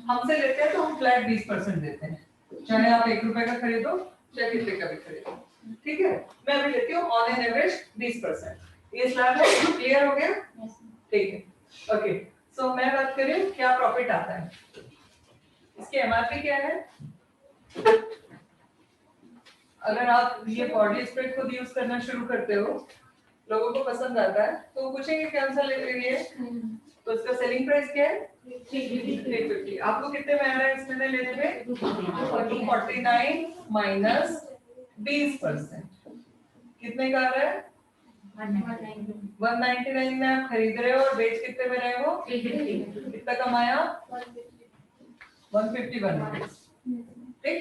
हमसे लेते हैं तो हम फ्लैट 20% देते हैं, चाहे आप 1 रुपए का खरीदो चाहे कितने का भी खरीदो, ठीक है? मैं अभी लेती हूँ ऑन एन एवरेज 20%। ये स्लैब है, क्लियर हो गया? ठीक है, ओके। सो मैं बात करूँ क्या प्रॉफिट आता है, इसकी एमआरपी क्या है? अगर आप ये बॉडी स्प्रे खुद यूज करना शुरू करते हो, लोगों को पसंद आता है तो वो पूछेंगे कौन सा ले रही है, तो इसका सेलिंग प्राइस क्या है? 350। आपको कितने में आ रहा है इसमें लेने में? 249 माइनस 20%, कितने का आ रहा है? 199 में आप खरीद रहे हो और बेच कितने में रहे हो? 350। कितना कमाया? 151। ठीक,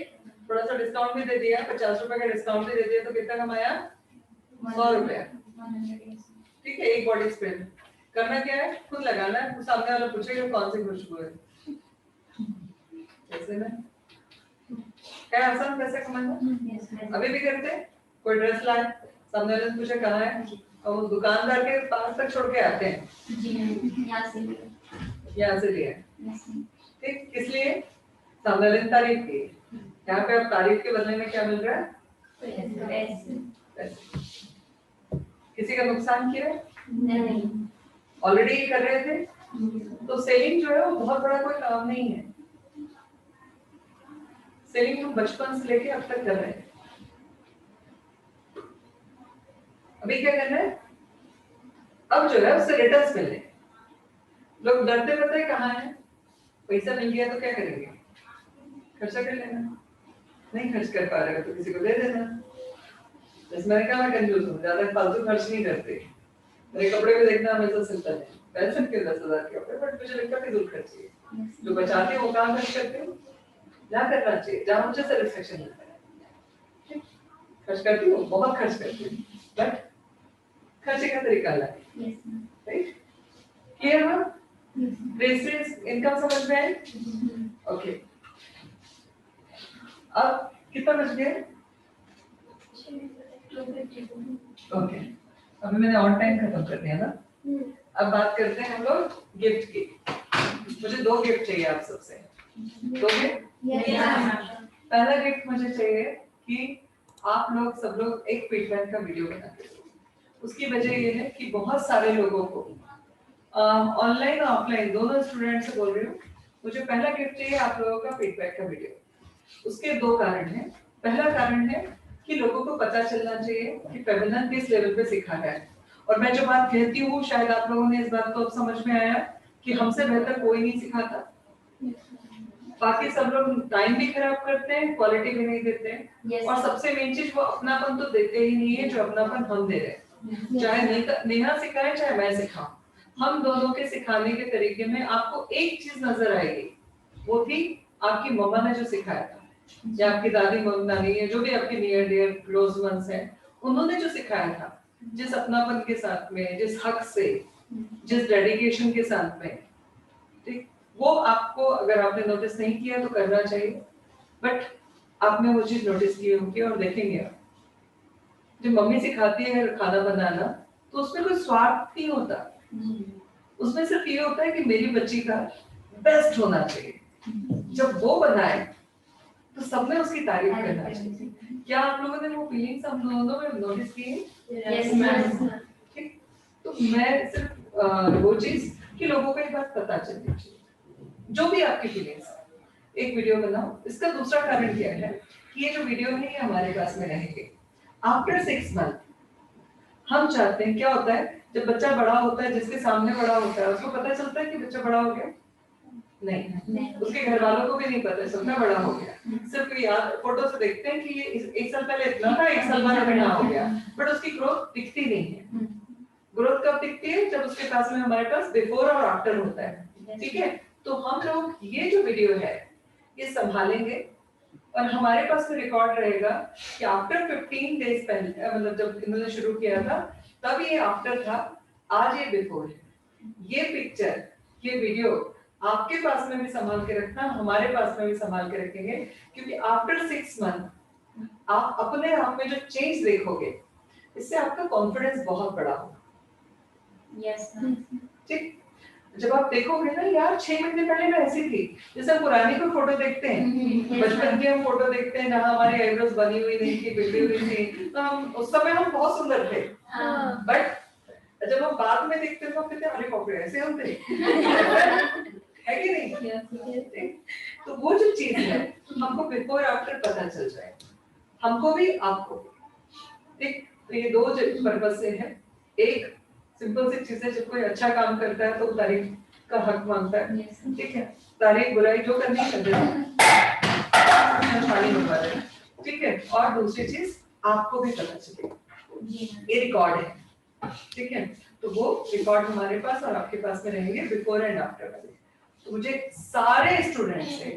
थोड़ा सा डिस्काउंट भी दे दिया, 50 रुपए का डिस्काउंट भी दे दिया, तो कितना कमाया? 100 रुपया, ठीक है? एक बॉडी स्प्रे करना क्या है, खुद लगाना है, सामने वाला पूछेगा कौन सी खुशबू है, ऐसे ना क्या आसान पैसे कमाना। अभी भी करते हैं, कोई ड्रेस लाए, सामने वाले से पूछे कहाँ है, और वो दुकानदार के पास तक छोड़ के आते हैं, यहाँ से लिया, ठीक, किस लिए, सामने वाले ने तारीफ की, यहाँ पे अब तारीफ के बदले में क्या मिल रहा है, पैसे। किसी का नुकसान किया है, ऑलरेडी कर रहे थे, तो सेलिंग जो है वो बहुत बड़ा कोई काम नहीं है, सेलिंग हम बचपन से लेके अब तक कर रहे हैं। अभी क्या करना है, अब जो है उससे रिटर्न्स मिलने, लोग डरते पता है कहाँ है, पैसा मिल गया तो क्या करेंगे, खर्चा कर लेना, नहीं खर्च कर पा रहे हो तो किसी को दे देना। जैसे मैंने कहा मैं कंजूस हूँ, ज्यादा फालतू खर्च नहीं करते, मेरे कपड़े भी देखना हमेशा सिलता है, पहन सकते 10,000 के कपड़े, बट मुझे लगता है फिजूल खर्च है, जो बचाते हैं वो कहाँ खर्च करते हो, जहाँ करना चाहिए, जहाँ मुझे सेटिस्फेक्शन मिलता है, खर्च करती हूँ, बहुत खर्च करती हूँ, बट खर्चे का तरीका अलग है, राइट, क्लियर है, रेफरेंस इनकम समझ में आई, ओके, अब कितना बच गया, ओके, अभी मैंने ऑन टाइम खत्म कर दिया ना, अब बात करते हैं हम लोग गिफ्ट की, मुझे 2 गिफ्ट चाहिए आप सबसे, 2 गिफ्ट, पहला गिफ्ट मुझे चाहिए कि आप लोग सब लोग एक फीडबैक का वीडियो बना के दो। उसकी वजह ये है कि बहुत सारे लोगों को ऑनलाइन और ऑफलाइन दोनों स्टूडेंट से बोल रही हूँ, मुझे पहला गिफ्ट चाहिए आप लोगों का फीडबैक का वीडियो। उसके 2 कारण हैं। पहला कारण है कि लोगों को पता चलना चाहिए कि फेमिनिन किस लेवल पे सिखा है, और मैं जो बात कहती हूँ शायद आप लोगों ने इस बात को अब समझ में आया कि हमसे बेहतर कोई नहीं सिखाता, बाकी सब लोग टाइम भी खराब करते हैं, क्वालिटी भी नहीं देते हैं, और सबसे मेन चीज वो अपनापन तो देते ही नहीं है जो अपनापन हम दे रहे हैं, चाहे नेहा सिखाए चाहे मैं सिखाऊं, हम दोनों के सिखाने के तरीके में आपको एक चीज नजर आएगी, वो थी आपकी मम्मा ने जो सिखाया था, या आपकी दादी नानी है, जो भी आपके नियर डियर क्लोज वंस हैं, उन्होंने जो सिखाया था, जिस अपनापन के साथ में, जिस हक से, जिस डेडिकेशन के साथ में, ठीक, वो आपको अगर आपने नोटिस नहीं किया तो करना चाहिए, बट आपने वो चीज नोटिस की होगी और देखेंगे आप, जब मम्मी सिखाती है खाना बनाना तो उसमें कोई स्वार्थ नहीं होता, उसमें सिर्फ ये होता है कि मेरी बच्ची का बेस्ट होना चाहिए, जब वो बनाए तो सबने उसकी तारीफ करना चाहिए। क्या आप लोगों ने वो फीलिंग्स हम दोनों में नोटिस की है? Yes ma'am. ठीक, तो मैं सिर्फ वो चीज कि लोगों को एक बात पता चलनी चाहिए, जो भी आपकी फीलिंग्स, एक वीडियो बनाओ। इसका दूसरा कारण क्या है कि ये जो वीडियो है ये हमारे पास में रहेंगे आफ्टर 6 मंथ। हम चाहते हैं, क्या होता है जब बच्चा बड़ा होता है, जिसके सामने बड़ा होता है उसको पता चलता है कि बच्चा बड़ा हो गया? नहीं, उसके घर वालों को भी नहीं पता चलता बड़ा हो गया, सिर्फ याद फोटो से देखते हैं कि ये 1 साल पहले इतना था, 1 साल बाद इतना हो गया, बट उसकी ग्रोथ दिखती नहीं है। ग्रोथ कब दिखती है? जब उसके पास में हमारे पास बिफोर और आफ्टर होता है, ठीक है। तो हम लोग ये जो वीडियो है ये संभालेंगे और हमारे पास में रिकॉर्ड रहेगा कि आफ्टर 15 डेज पहले, मतलब जब इन्होंने शुरू किया था तब ये आफ्टर था, आज ये बिफोर है। ये पिक्चर, ये वीडियो आपके पास में भी संभाल के रखना, हमारे पास में भी संभाल के रखेंगे, क्योंकि आफ्टर 6 मंथ आप अपने आप में जो चेंज देखोगे इससे आपका कॉन्फिडेंस बहुत बड़ा होगा। यस ठीक, जब आप देखोगे ना यार 6 महीने पहले मैं ऐसी थी, जैसे हम पुरानी कोई फोटो देखते हैं, बचपन की हम फोटो देखते हैं जहाँ हमारी आईब्रोज बनी हुई नहीं थी, बिगड़ी हुई थी, तो हम उस समय हम बहुत सुंदर थे, बट जब हम बाद में देखते हैं तो हम कहते हैं अरे बाप रे ऐसे हम थे है कि नहीं? तो वो जो चीज है हमको बिफोर आफ्टर पता चल जाए, हमको भी आपको भी। ठीक, तो ये 2 पर्पस से है। एक सिंपल सी चीज है, जब कोई अच्छा काम करता है तो तारीफ का हक मांगता है, ठीक है, तारीफ बुराई जो करनी है कर देना, ठीक है। और दूसरी चीज आपको भी पता चले, ये रिकॉर्ड है, ठीक है, तो वो रिकॉर्ड हमारे पास और आपके पास में रहेंगे बिफोर एंड आफ्टर वाले। तो मुझे सारे स्टूडेंट से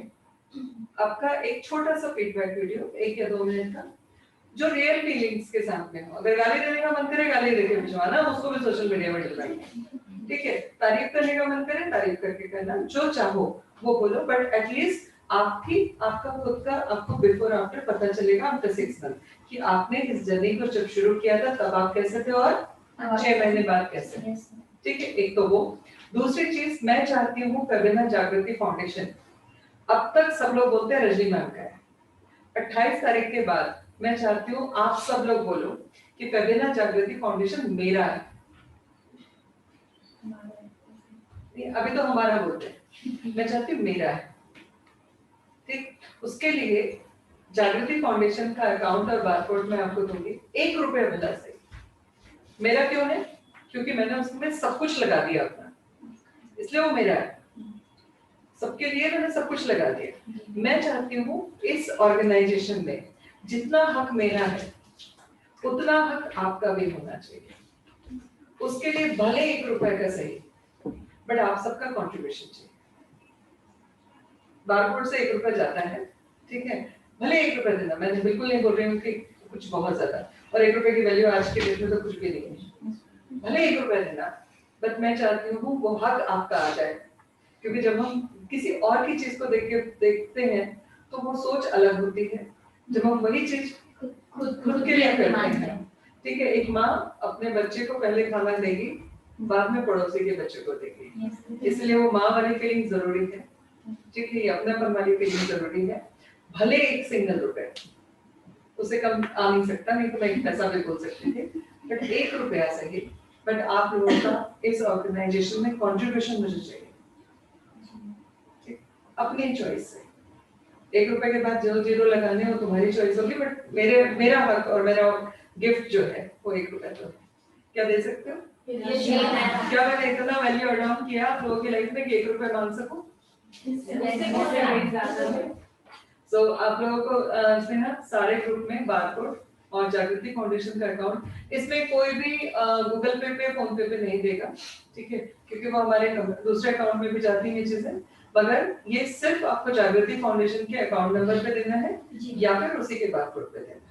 आपका एक छोटा सा फीडबैक वीडियो 1 या 2 मिनट का, जो रियल फीलिंग्स के साथ में हो। अगर गाली देने का मन करे गाली देके भिजवाना, उसको भी सोशल मीडिया में डलवाएंगे, ठीक है, तारीफ करने का मन करे तारीफ करके करना, जो चाहो वो बोलो, बट एटलीस्ट आपका खुद का आपको बिफोर आफ्टर पता चलेगा आफ्टर 6 मंथ कि आपने इस जर्नी को जब शुरू किया था तब आप कैसे थे और 6 महीने बाद कैसे। ठीक है, एक तो वो। दूसरी चीज मैं चाहती हूँ फेबिना जागृति फाउंडेशन, अब तक सब लोग बोलते हैं रजनी मैम का है, 28 तारीख के बाद मैं चाहती हूँ आप सब लोग बोलो कि फेबिना जागृति फाउंडेशन मेरा है। अभी तो हमारा बोलते हैं, मैं चाहती हूँ मेरा है। ठीक, उसके लिए जागृति फाउंडेशन का अकाउंट और बारकोड मैं आपको दूंगी, 1 रुपया मिला से। मेरा क्यों है? क्योंकि मैंने उसमें सब कुछ लगा दिया अपना, इसलिए वो मेरा है। सबके लिए मैंने सब कुछ लगा दिया। मैं चाहती हूँ इस ऑर्गेनाइजेशन में जितना हक मेरा है उतना हक आपका भी होना चाहिए। उसके लिए भले 1 रुपए का सही, बट आप सबका कंट्रीब्यूशन चाहिए। बारकोड से 1 रुपया जाता है, ठीक है, भले 1 रुपया देना, मैंने बिल्कुल नहीं बोल रही हूँ कि कुछ बहुत ज्यादा, और 1 रुपए की वैल्यू आज के डेट में तो कुछ भी नहीं है, भले 1 रुपया देना, बट मैं चाहती हूँ वो हक आपका आ जाए। क्योंकि जब हम किसी और की चीज को देखते हैं तो वो सोच अलग होती है, जब हम वही चीज खुद के लिए करते हैं। ठीक है, एक माँ अपने बच्चे को पहले खाना देगी, बाद में पड़ोसी के बच्चे को देगी, इसलिए वो माँ वाली फीलिंग जरूरी है। ठीक है, अपनापन वाली फीलिंग जरूरी है। भले 1 सिंगल रुपए, उससे कम आ नहीं सकता, नहीं तो मैं एक पैसा भी बोल सकती थी, बट 1 रुपया सही, बट आप लोगों का इस ऑर्गेनाइजेशन में कंट्रीब्यूशन मुझे चाहिए, अपनी चॉइस से। 1 रुपए के बाद जो 0 लगाने हो तुम्हारी चॉइस होगी, बट मेरा हक और मेरा गिफ्ट जो है वो 1 रुपया तो है। क्या दे सकते हो? क्या मैंने इतना वैल्यू एड ऑन किया आप लोगों की लाइफ में कि 1 रुपया मांग सकूं? सो आप लोगों को इसमें ना सारे ग्रुप में बारकोड और जागृति फाउंडेशन का अकाउंट, इसमें कोई भी गूगल पे फोन पे नहीं देगा, ठीक है, क्योंकि वो हमारे दूसरे अकाउंट में भी जाती हैं चीजें, मगर ये सिर्फ आपको जागृति फाउंडेशन के अकाउंट नंबर पे देना है या फिर उसी के बारकोड पे देना है।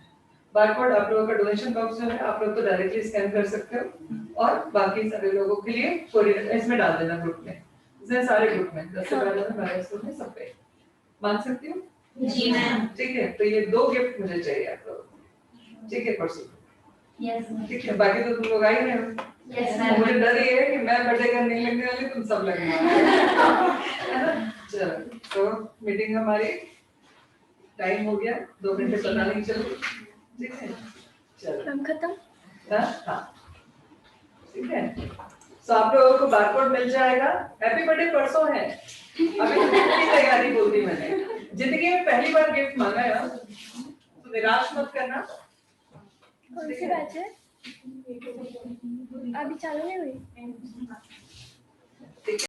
बारकोड आप लोगों का डोनेशन बॉक्स जो है आप लोग तो डायरेक्टली स्कैन कर सकते हो, और बाकी सारे लोगों के लिए कोरियर इसमें डाल देना ग्रुप में, इसमें सारे ग्रुप में 10 से 12 ग्रुप में सब पे मांग सकती हूँ। जी मैम। ठीक है, तो ये 2 गिफ्ट मुझे चाहिए आप लोगों को, ठीक है परसों। यस ठीक है, बाकी तो तुम लोग आ ही रहे हो। Yes ma'am. मुझे डर ये है कि मैं बर्थडे का नहीं लगने वाली, तुम सब लगने वाले। चलो, तो मीटिंग हमारी टाइम हो गया, 2 घंटे पता नहीं चले, ठीक है, चलो हम खत्म। हाँ ठीक है। सो आप लोगों को बारकोड मिल जाएगा। हैप्पी बर्थडे परसों है, अभी तो की तैयारी बोलती मैंने, जिंदगी में पहली बार गिफ्ट मांगा है ना, तो निराश मत करना। कौन सी बैच है? अभी चालू नहीं हुई।